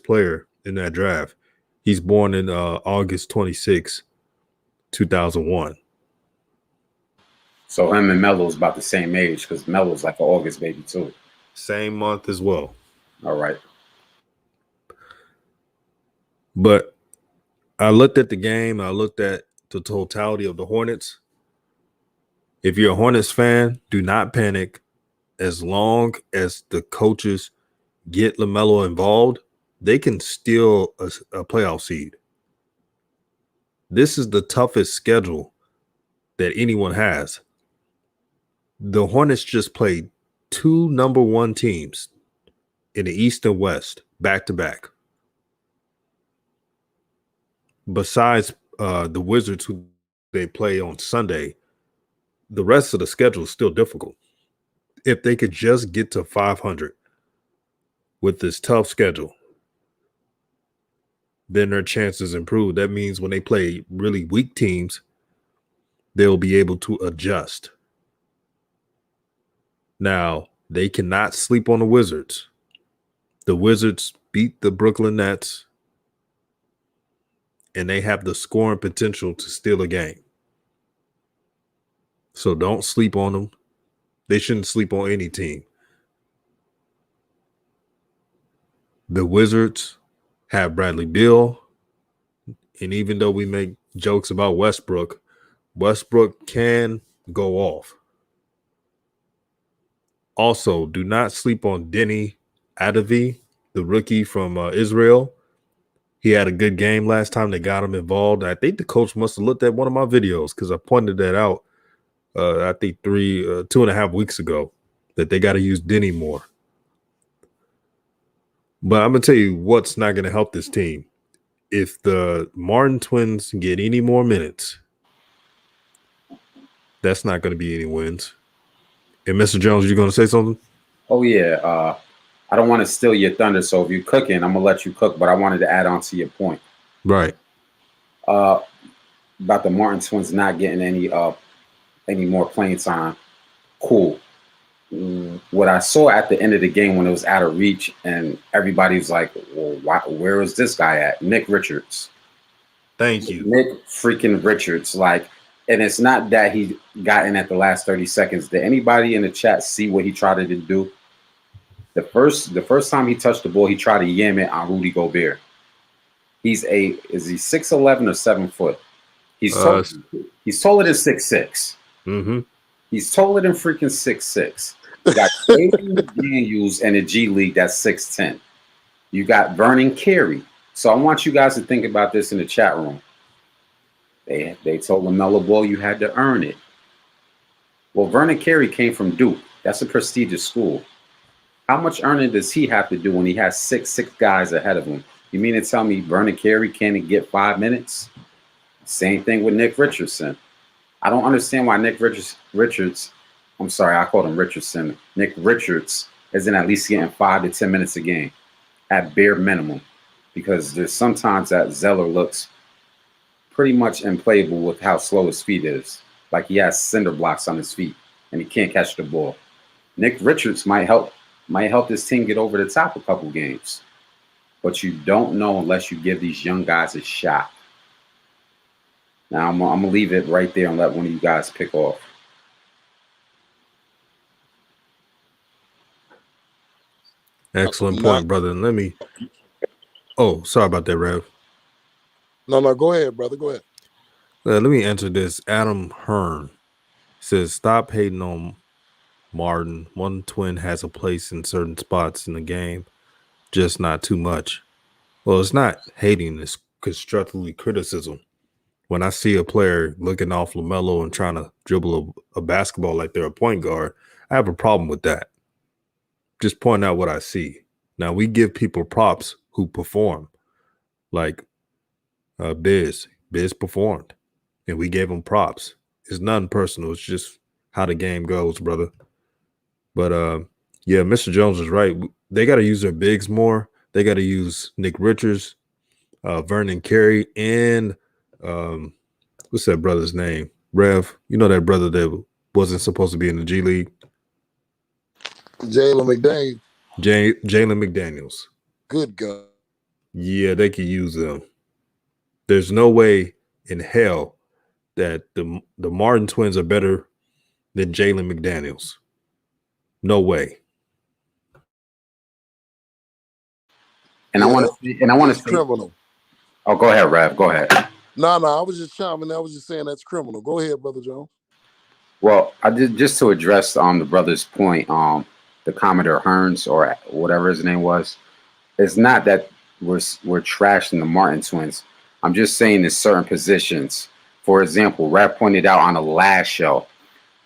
player in that draft. He's born in August 26, 2001. So him and Melo's about the same age because Melo's like an August baby too. Same month as well. All right. But I looked at the game. I looked at the totality of the Hornets. If you're a Hornets fan, do not panic. As long as the coaches get LaMelo involved, they can steal a playoff seed. This is the toughest schedule that anyone has. The Hornets just played 2 number 1 teams in the East and West back-to-back. Besides the Wizards, who they play on Sunday, the rest of the schedule is still difficult. If they could just get to 500 with this tough schedule, then their chances improve. That means when they play really weak teams, they'll be able to adjust. Now, they cannot sleep on the Wizards. The Wizards beat the Brooklyn Nets, and they have the scoring potential to steal a game. So don't sleep on them. They shouldn't sleep on any team. The Wizards have Bradley Beal, and even though we make jokes about Westbrook can go off. Also, do not sleep on Denny Adavi, the rookie from Israel. He had a good game last time they got him involved. I think the coach must have looked at one of my videos because I pointed that out I think 2.5 weeks ago, that they got to use Denny more. But I'm gonna tell you what's not gonna help this team. If the Martin twins get any more minutes, that's not gonna be any wins. And Mr. Jones, you gonna say something? Oh yeah. I don't want to steal your thunder, so if you're cooking, I'm gonna let you cook. But I wanted to add on to your point. Right. About the Martin twins not getting any more playing time. Cool. What I saw at the end of the game when it was out of reach and everybody was like, well, where is this guy at? Nick Richards. Thank you. Nick freaking Richards. Like, and it's not that he got in at the last 30 seconds. Did anybody in the chat see what he tried to do? The first time he touched the ball, he tried to yam it on Rudy Gobert. Is he 6'11" or 7 foot? He's taller than 6'6". Mm-hmm. He's taller than freaking 6'6". You got Daniels in the G League that's 6'10". You got Vernon Carey. So I want you guys to think about this in the chat room. They told Lamelo Ball you had to earn it. Well, Vernon Carey came from Duke. That's a prestigious school. How much earning does he have to do when he has 6'6" guys ahead of him? You mean to tell me Vernon Carey can't get 5 minutes? Same thing with Nick Richardson. I don't understand why Nick Richards, I'm sorry, I called him Richardson. Nick Richards isn't at least getting 5 to 10 minutes a game at bare minimum, because there's sometimes that Zeller looks pretty much unplayable with how slow his feet is. Like he has cinder blocks on his feet and he can't catch the ball. Nick Richards might help this team get over the top a couple games, but you don't know unless you give these young guys a shot. Now, I'm going to leave it right there and let one of you guys pick off. Excellent point, brother. And let me. Oh, sorry about that, Rev. No, go ahead, brother. Go ahead. Let me answer this. Adam Hearn says, stop hating on Martin. One twin has a place in certain spots in the game, just not too much. Well, it's not hating, it's constructively criticism. When I see a player looking off Lamelo and trying to dribble a basketball like they're a point guard, I have a problem with that. Just point out what I see. Now, we give people props who perform, like Biz. Biz performed, and we gave him props. It's nothing personal. It's just how the game goes, brother. But, yeah, Mr. Jones is right. They got to use their bigs more. They got to use Nick Richards, Vernon Carey, and what's that brother's name? Rev. You know that brother that wasn't supposed to be in the G League? Jalen McDaniels. Good God. Yeah, they could use them. There's no way in hell that the Martin twins are better than Jalen McDaniels. No way. And I want to say criminal. Oh, go ahead, Rev. Go ahead. No, I was just chiming. I was just saying that's criminal. Go ahead, Brother Jones. Well, I did just to address the brother's point, the Commodore Hearns or whatever his name was. It's not that we're trashing the Martin twins. I'm just saying there's certain positions. For example, Rev pointed out on the last show,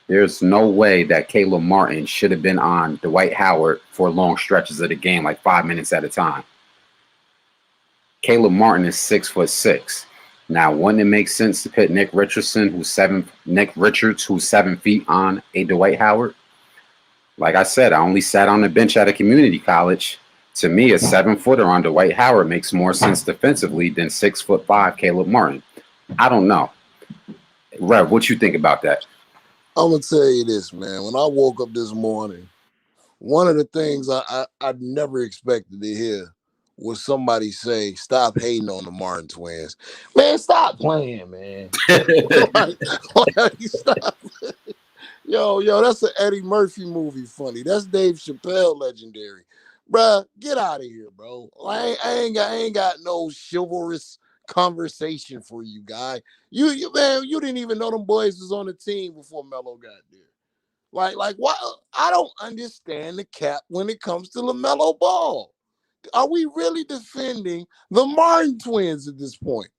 there's no way that Caleb Martin should have been on Dwight Howard for long stretches of the game, like 5 minutes at a time. Caleb Martin is 6'6". Now, wouldn't it make sense to put Nick Richards, who's 7 feet, on a Dwight Howard? Like I said, I only sat on the bench at a community college. To me, a 7-footer on Dwight Howard makes more sense defensively than 6'5" Caleb Martin. I don't know. Rev, what you think about that? I'm gonna tell you this, man. When I woke up this morning, one of the things I never expected to hear was somebody say, "Stop hating on the Martin twins." Man, stop playing, man. Stop. Yo, that's an Eddie Murphy movie funny. That's Dave Chappelle legendary. Bruh, get out of here, bro. I ain't got no chivalrous conversation for you, guy. You didn't even know them boys was on the team before Melo got there. Like why? I don't understand the cap when it comes to LaMelo Ball. Are we really defending the Martin twins at this point?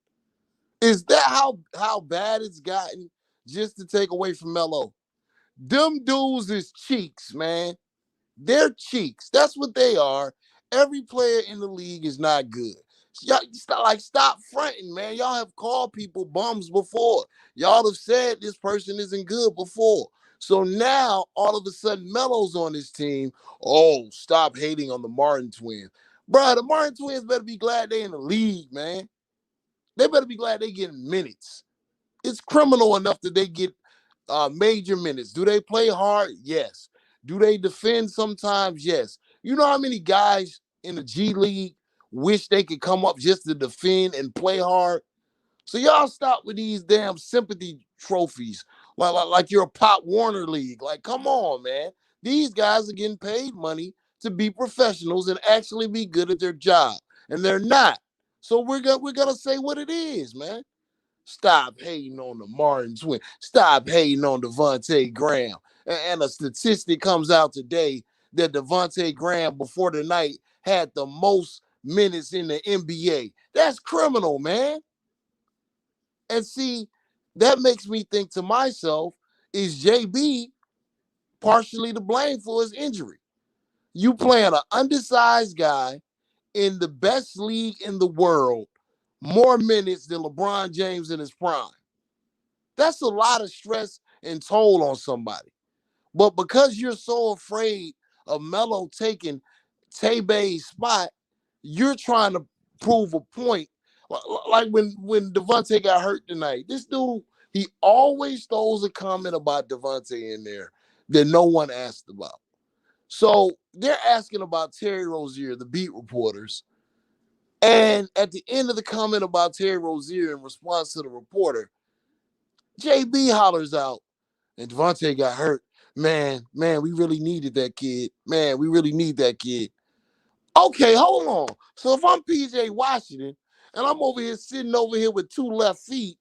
Is that how bad it's gotten just to take away from Melo? Them dudes is cheeks, man. They're cheeks. That's what they are. Every player in the league is not good. Y'all stop fronting, man. Y'all have called people bums before. Y'all have said this person isn't good before. So now all of a sudden Melo's on this team. Oh, stop hating on the Martin twins. Bro, the Martin twins better be glad they in the league, man. They better be glad they getting minutes. It's criminal enough that they get major minutes. Do they play hard? Yes. Do they defend sometimes? Yes. You know how many guys in the G League wish they could come up just to defend and play hard? So y'all stop with these damn sympathy trophies like you're a Pop Warner League. Like, come on, man. These guys are getting paid money to be professionals and actually be good at their job, and they're not. So we're gonna say what it is, man. Stop hating on the Martin twin. Stop hating on Devontae Graham. And a statistic comes out today that Devontae Graham before the night had the most minutes in the NBA. That's criminal, man. And see, that makes me think to myself, is JB partially to blame for his injury? You playing an undersized guy in the best league in the world, more minutes than LeBron James in his prime. That's a lot of stress and toll on somebody. But because you're so afraid of Melo taking Tay-Bay's spot, you're trying to prove a point. Like when Devontae got hurt tonight, this dude, he always throws a comment about Devontae in there that no one asked about. So they're asking about Terry Rozier, the beat reporters. And at the end of the comment about Terry Rozier in response to the reporter, JB hollers out, and Devontae got hurt. Man, we really needed that kid. Man, we really need that kid. Okay, hold on. So if I'm PJ Washington and I'm over here sitting over here with two left feet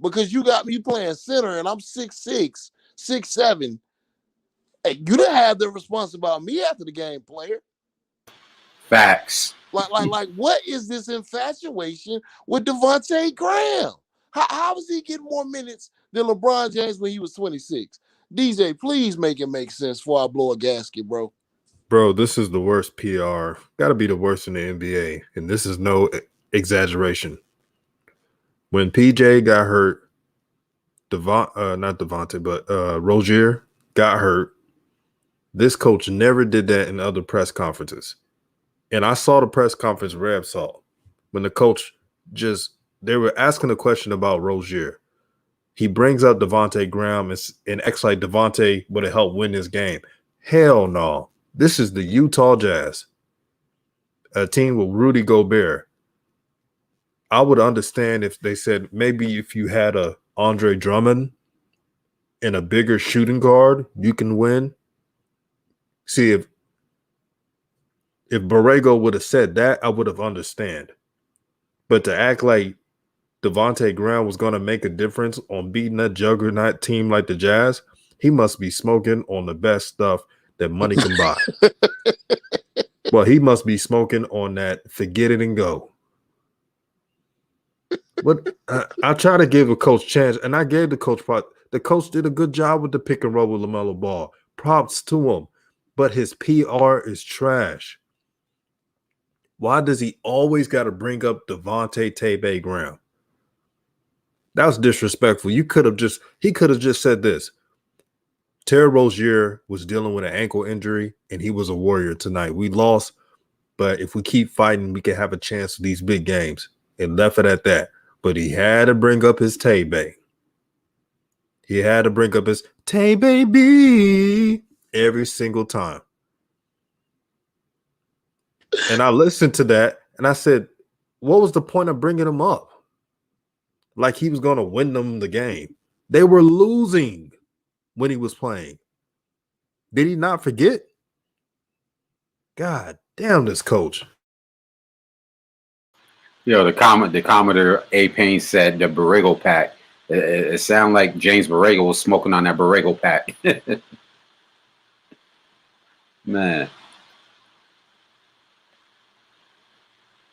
because you got me playing center and I'm 6'6", 6'7", hey, you didn't have the response about me after the game, player. Facts. Like, what is this infatuation with Devontae Graham? How is he getting more minutes than LeBron James when he was 26? DJ, please make it make sense before I blow a gasket, bro. Bro, this is the worst PR. Got to be the worst in the NBA, and this is no exaggeration. When PJ got hurt, not Devontae, but Rozier got hurt. This coach never did that in other press conferences. And I saw the press conference Reb saw when the coach they were asking a question about Rozier. He brings up Devontae Graham and acts like Devontae would have helped win this game. Hell no. This is the Utah Jazz, a team with Rudy Gobert. I would understand if they said maybe if you had a Andre Drummond and a bigger shooting guard, you can win. See, if Borrego would have said that, I would have understand. But to act like Devontae Graham was going to make a difference on beating that juggernaut team like the Jazz, he must be smoking on the best stuff that money can buy. Well, he must be smoking on that forget it and go. But I try to give a coach a chance, and I gave the coach part. The coach did a good job with the pick and roll with LaMelo Ball. Props to him. But his PR is trash. Why does he always got to bring up Devontae Tay-Bay Graham? That was disrespectful. He could have just said this. Terry Rozier was dealing with an ankle injury, and he was a Warrior tonight. We lost, but if we keep fighting, we can have a chance for these big games. And left it at that. But he had to bring up his Tay-Bay. He had to bring up his Tay-Baby every single time. And I listened to that, and I said, what was the point of bringing him up? Like he was going to win them the game. They were losing when he was playing. Did he not forget? God damn this coach. The Commodore A. Payne said the Borrego pack. It sounded like James Borrego was smoking on that Borrego pack. Man.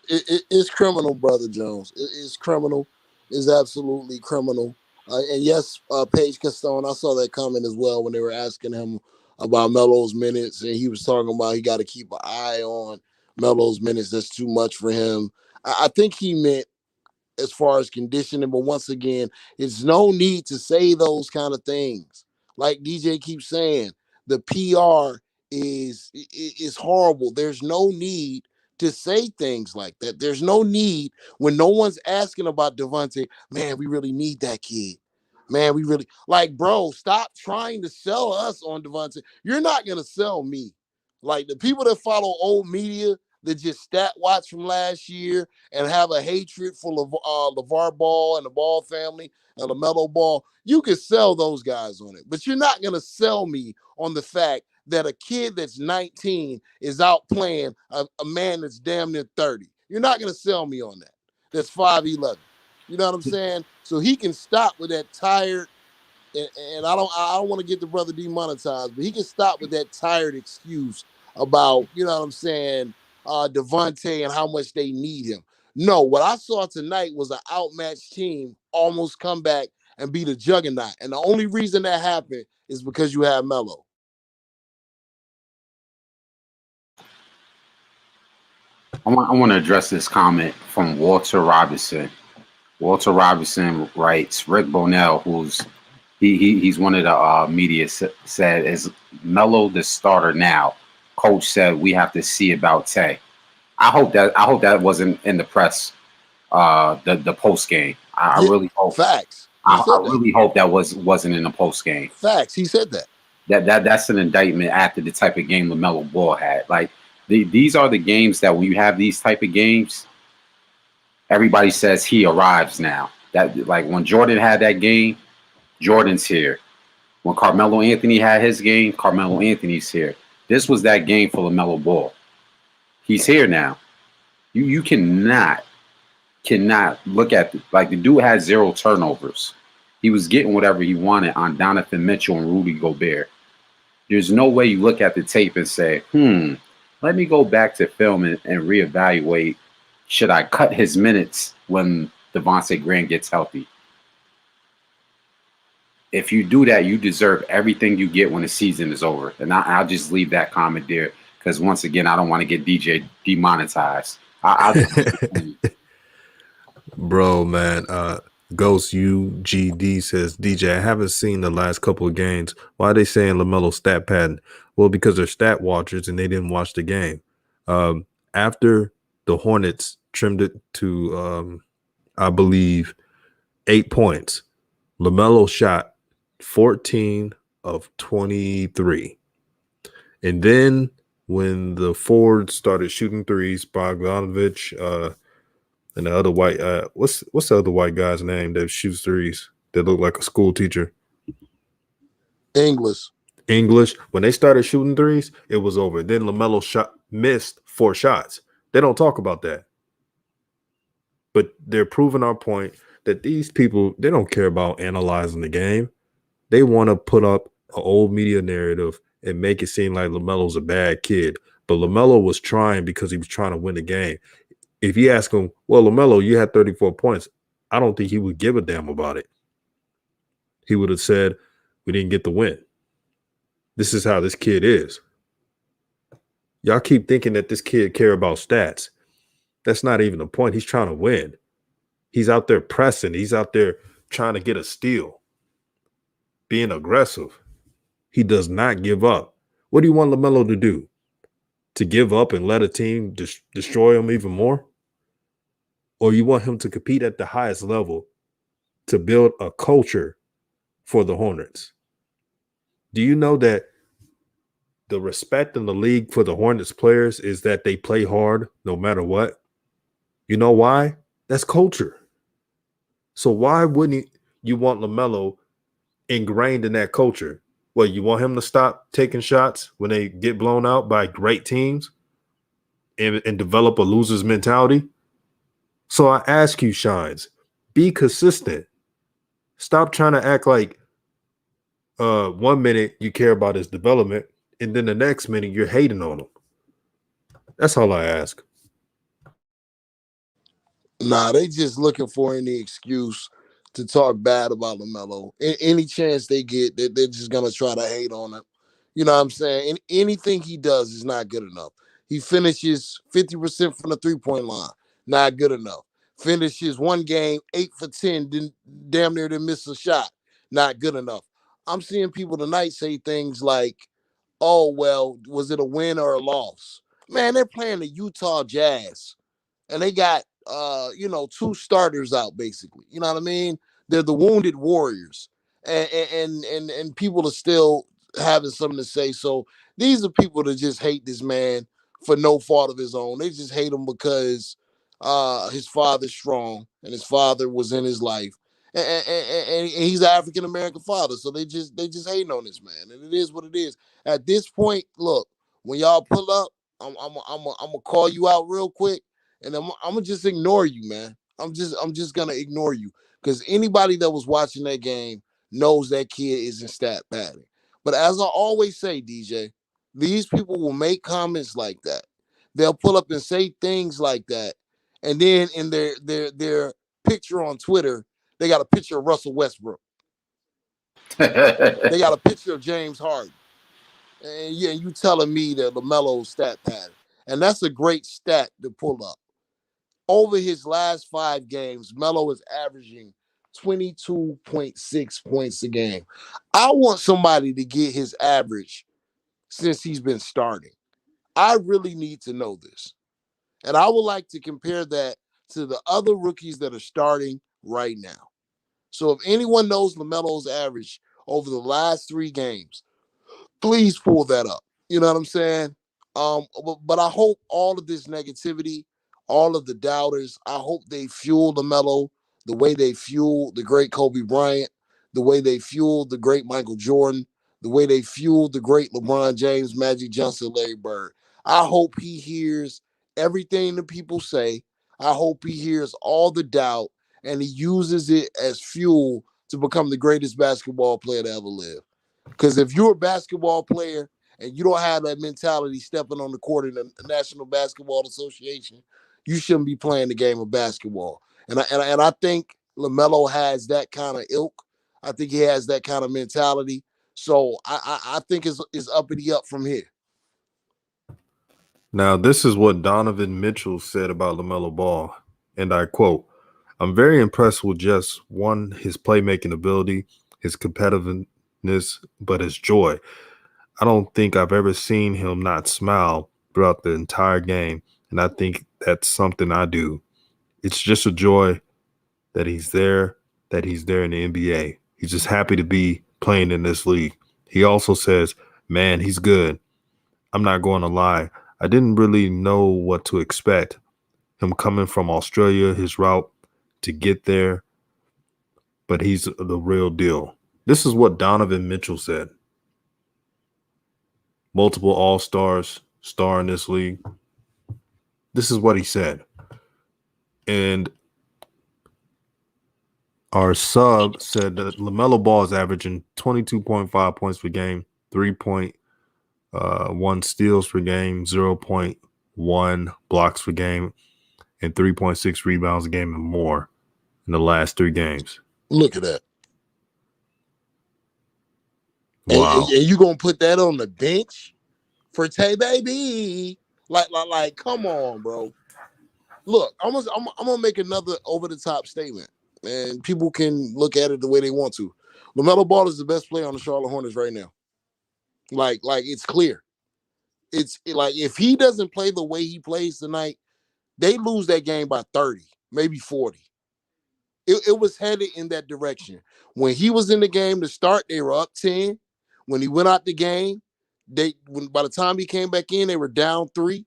It's criminal, Brother Jones. It's criminal. It's absolutely criminal. And yes, Paige Castone, I saw that comment as well when they were asking him about Melo's minutes, and he was talking about he got to keep an eye on Melo's minutes. That's too much for him. I think he meant as far as conditioning, but once again, it's no need to say those kind of things. Like DJ keeps saying, the PR is horrible. There's no need to say things like that. There's no need when no one's asking about Devontae. Man, we really need that kid. Man, we really like, bro. Stop trying to sell us on Devontae. You're not gonna sell me. Like the people that follow old media that just stat watch from last year and have a hatred for LeVar Ball and the Ball family and LaMelo Ball, you can sell those guys on it. But you're not going to sell me on the fact that a kid that's 19 is out playing a man that's damn near 30. You're not going to sell me on that. That's 5'11". You know what I'm saying? So he can stop with that tired, and I don't want to get the brother demonetized, but he can stop with that tired excuse about, you know what I'm saying, Devontae and how much they need him. No, what I saw tonight was an outmatched team almost come back and beat a juggernaut. And the only reason that happened is because you have Melo. I want to address this comment from Walter Robinson. Walter Robinson writes, Rick Bonnell, he's one of the media said, is Melo the starter now? Coach said we have to see about Tay. I hope that wasn't in the press, the post game. I really hope. Facts. I really hope that wasn't in the post game. Facts. He said that. That's an indictment after the type of game LaMelo Ball had. Like these are the games that when you have these type of games, everybody says he arrives now. That like when Jordan had that game, Jordan's here. When Carmelo Anthony had his game, Carmelo Anthony's here. This was that game for LaMelo Ball. He's here now. You cannot look at like the dude had 0 turnovers. He was getting whatever he wanted on Donovan Mitchell and Rudy Gobert. There's no way you look at the tape and say, let me go back to film and reevaluate. Should I cut his minutes when Devontae Graham gets healthy? If you do that, you deserve everything you get when the season is over. And I'll just leave that comment there because once again, I don't want to get DJ demonetized. Bro, man. Ghost UGD says, DJ, I haven't seen the last couple of games. Why are they saying LaMelo stat pattern? Well, because they're stat watchers and they didn't watch the game. After the Hornets trimmed it to, I believe, 8 points, LaMelo shot 14 of 23. And then when the Fords started shooting threes, Bogdanovich, and the other white, what's the other white guy's name that shoots threes that look like a school teacher? English. When they started shooting threes, it was over. Then LaMelo missed 4 shots. They don't talk about that. But they're proving our point that these people, they don't care about analyzing the game. They want to put up an old media narrative and make it seem like LaMelo's a bad kid. But LaMelo was trying because he was trying to win the game. If you ask him, well, LaMelo, you had 34 points, I don't think he would give a damn about it. He would have said, we didn't get the win. This is how this kid is. Y'all keep thinking that this kid care about stats. That's not even the point. He's trying to win. He's out there pressing. He's out there trying to get a steal, being aggressive. He does not give up. What do you want LaMelo to do? To give up and let a team destroy him even more? Or you want him to compete at the highest level to build a culture for the Hornets? Do you know that the respect in the league for the Hornets players is that they play hard no matter what? You know why? That's culture. So why wouldn't you want LaMelo ingrained in that culture? Well, you want him to stop taking shots when they get blown out by great teams and develop a loser's mentality? So I ask you, Shines, be consistent. Stop trying to act like 1 minute you care about his development and then the next minute you're hating on him. That's all I ask. Nah, they just looking for any excuse to talk bad about Lamelo. Any chance they get, they're just gonna try to hate on him. You know what I'm saying? And anything he does is not good enough. He finishes 50% from the 3-point line, not good enough. Finishes one game 8 for 10, damn near didn't miss a shot, not good enough. I'm seeing people tonight say things like, "Oh well, was it a win or a loss?" Man, they're playing the Utah Jazz and they got two starters out basically. You know what I mean? They're the wounded warriors, and people are still having something to say. So these are people that just hate this man for no fault of his own. They just hate him because his father's strong and his father was in his life. And he's an African American father, so they just hating on this man, and it is what it is. At this point, look, when y'all pull up, I'm gonna call you out real quick, and I'm gonna just ignore you, man. I'm just gonna ignore you because anybody that was watching that game knows that kid isn't stat padding. But as I always say, DJ, these people will make comments like that. They'll pull up and say things like that, and then in their picture on Twitter, they got a picture of Russell Westbrook. They got a picture of James Harden. And yeah, you telling me that LaMelo's stat pattern. And that's a great stat to pull up. Over his last 5 games, Melo is averaging 22.6 points a game. I want somebody to get his average since he's been starting. I really need to know this. And I would like to compare that to the other rookies that are starting right now. So if anyone knows LaMelo's average over the last 3 games, please pull that up. You know what I'm saying? But I hope all of this negativity, all of the doubters, I hope they fuel LaMelo the way they fueled the great Kobe Bryant, the way they fueled the great Michael Jordan, the way they fueled the great LeBron James, Magic Johnson, Larry Bird. I hope he hears everything the people say. I hope he hears all the doubt and he uses it as fuel to become the greatest basketball player to ever live. Because if you're a basketball player and you don't have that mentality stepping on the court in the National Basketball Association, you shouldn't be playing the game of basketball. And I think LaMelo has that kind of ilk. I think he has that kind of mentality. So I think it's uppity up from here. Now, this is what Donovan Mitchell said about LaMelo Ball, and I quote, "I'm very impressed with just one, his playmaking ability, his competitiveness, but his joy. I don't think I've ever seen him not smile throughout the entire game, and I think that's something I do. It's just a joy that he's there in the NBA. He's just happy to be playing in this league." He also says, "Man, he's good. I'm not going to lie. I didn't really know what to expect. Him coming from Australia, his route to get there, but he's the real deal." This is what Donovan Mitchell said. Multiple All-Stars, star in this league. This is what he said. And our sub said that LaMelo Ball is averaging 22.5 points per game, 3.1 steals per game, 0.1 blocks per game, and 3.6 rebounds a game and more in the last 3 games. Look at that. Wow. And you gonna put that on the bench for Tay Baby? Like, come on, bro. Look, I'm gonna make another over-the-top statement, and people can look at it the way they want to. LaMelo Ball is the best player on the Charlotte Hornets right now. Like it's clear. It's like if he doesn't play the way he plays tonight, they lose that game by 30, maybe 40. It was headed in that direction. When he was in the game to start, they were up 10. When he went out the game, by the time he came back in, they were down 3.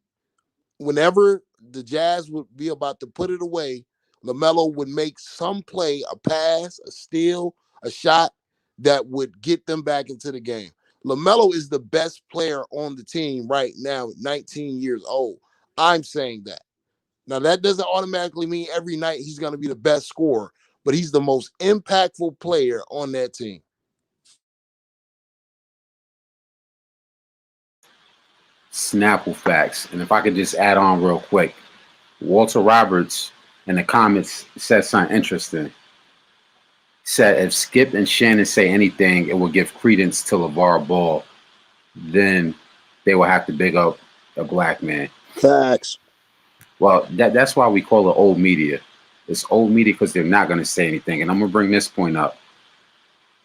Whenever the Jazz would be about to put it away, LaMelo would make some play, a pass, a steal, a shot that would get them back into the game. LaMelo is the best player on the team right now, 19 years old. I'm saying that. Now, that doesn't automatically mean every night he's going to be the best scorer, but he's the most impactful player on that team. Snapple facts. And if I could just add on real quick, Walter Roberts in the comments said something interesting. said if Skip and Shannon say anything, it will give credence to LeVar Ball. Then they will have to big up a black man. Facts. Well, that's why we call it old media. It's old media because they're not going to say anything. And I'm going to bring this point up.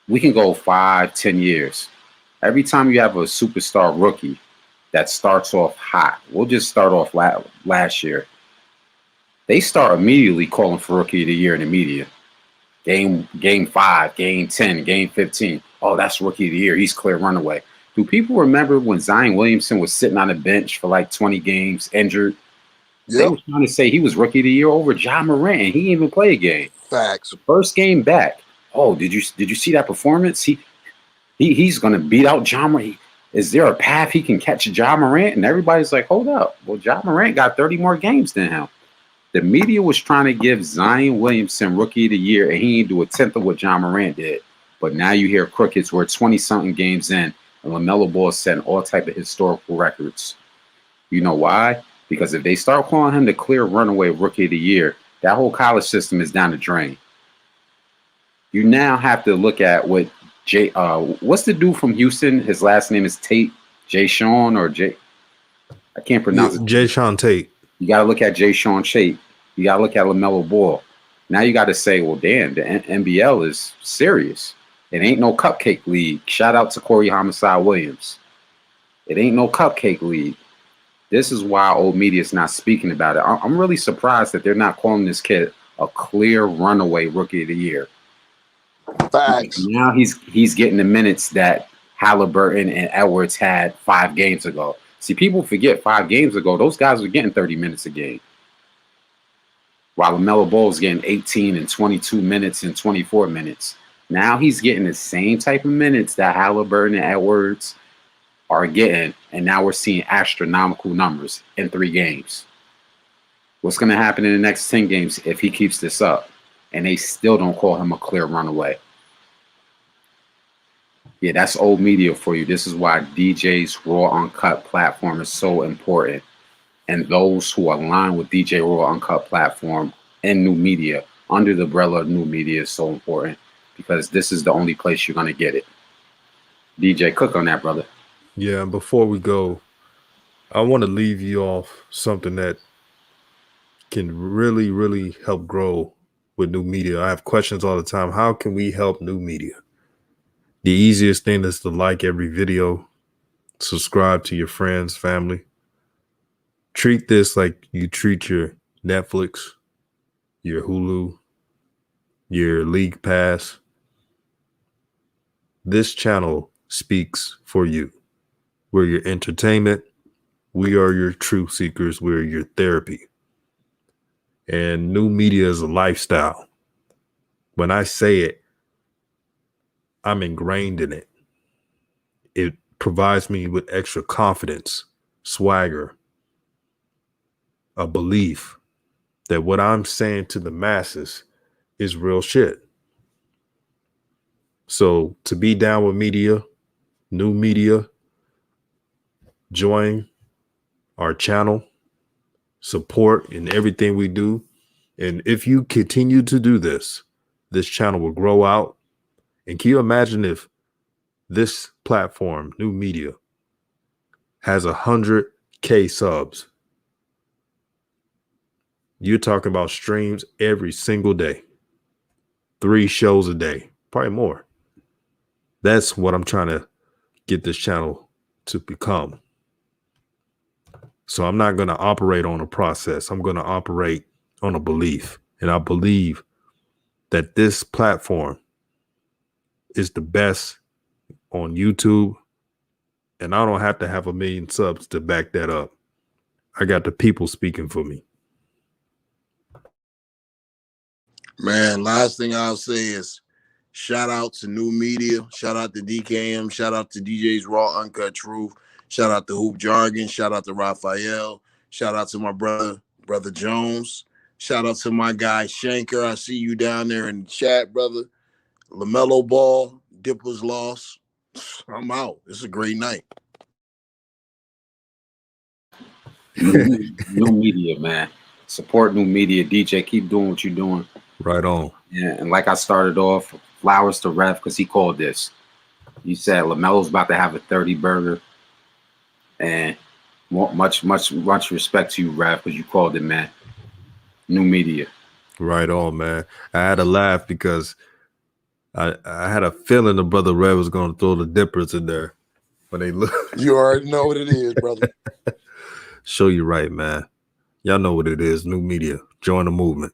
We can go 5, 10 years. Every time you have a superstar rookie that starts off hot, we'll just start off last year. They start immediately calling for rookie of the year in the media. Game 5, game 10, game 15. Oh, that's rookie of the year. He's clear runaway. Do people remember when Zion Williamson was sitting on the bench for like 20 games injured? Yep. They were trying to say he was rookie of the year over Ja Morant, and he didn't even play a game. Facts. First game back. Oh, did you see that performance? He's gonna beat out Ja Morant. Is there a path he can catch Ja Morant? And everybody's like, hold up. Well, Ja Morant got 30 more games than him. The media was trying to give Zion Williamson rookie of the year, and he didn't do a tenth of what Ja Morant did. But now you hear crookeds were 20-something games in, and LaMelo Ball is setting all type of historical records. You know why? Because if they start calling him the clear runaway rookie of the year, that whole college system is down the drain. You now have to look at what what's the dude from Houston? His last name is Tate, Jay Sean or Jay. I can't pronounce it. Jay Sean Tate. You got to look at Jay Sean Tate. You got to look at LaMelo Ball. Now you got to say, well, damn, the NBL is serious. It ain't no cupcake league. Shout out to Corey Homicide Williams. It ain't no cupcake league. This is why old media is not speaking about it. I'm really surprised that they're not calling this kid a clear runaway rookie of the year. Facts. Now he's getting the minutes that Halliburton and Edwards had 5 games ago. See, people forget 5 games ago, those guys were getting 30 minutes a game. While LaMelo Ball is getting 18 and 22 minutes and 24 minutes. Now he's getting the same type of minutes that Halliburton and Edwards are getting, and now we're seeing astronomical numbers in 3 games. What's going to happen in the next 10 games if he keeps this up? And they still don't call him a clear runaway. Yeah, that's old media for you. This is why DJ's Raw Uncut platform is so important. And those who align with DJ Raw Uncut platform and new media, under the umbrella of new media, is so important because this is the only place you're going to get it. DJ, cook on that, brother. Yeah, and before we go, I want to leave you off something that can really, really help grow with new media. I have questions all the time. How can we help new media? The easiest thing is to like every video, subscribe to your friends, family. Treat this like you treat your Netflix, your Hulu, your League Pass. This channel speaks for you. We're your entertainment. We are your truth seekers. We're your therapy. And new media is a lifestyle. When I say it, I'm ingrained in it. It provides me with extra confidence, swagger, a belief that what I'm saying to the masses is real shit. So to be down with media, new media, join our channel, support in everything we do. And if you continue to do this, this channel will grow out. And can you imagine if this platform, new media, has 100K subs? You're talking about streams every single day, 3 shows a day, probably more. That's what I'm trying to get this channel to become. So I'm not going to operate on a process. I'm going to operate on a belief. And I believe that this platform is the best on YouTube. And I don't have to have 1 million subs to back that up. I got the people speaking for me. Man, last thing I'll say is shout out to new media. Shout out to DKM. Shout out to DJ's Raw Uncut Truth. Shout out to Hoop Jargon. Shout out to Raphael. Shout out to my brother Jones. Shout out to my guy Shanker. I see you down there in the chat, brother. LaMelo Ball. Dipper's loss. I'm out. It's a great night. New media, man. Support new media. DJ, keep doing what you're doing. Right on. Yeah, and like I started off, flowers to Rev because he called this. You said Lamelo's about to have a 30 burger, and much respect to you, Rev, because you called it, man. New media. Right on, man. I had to laugh because I had a feeling the brother Red was going to throw the dippers in there when they look. You already know what it is, brother. Show you right, man. Y'all know what it is. New media. Join the movement.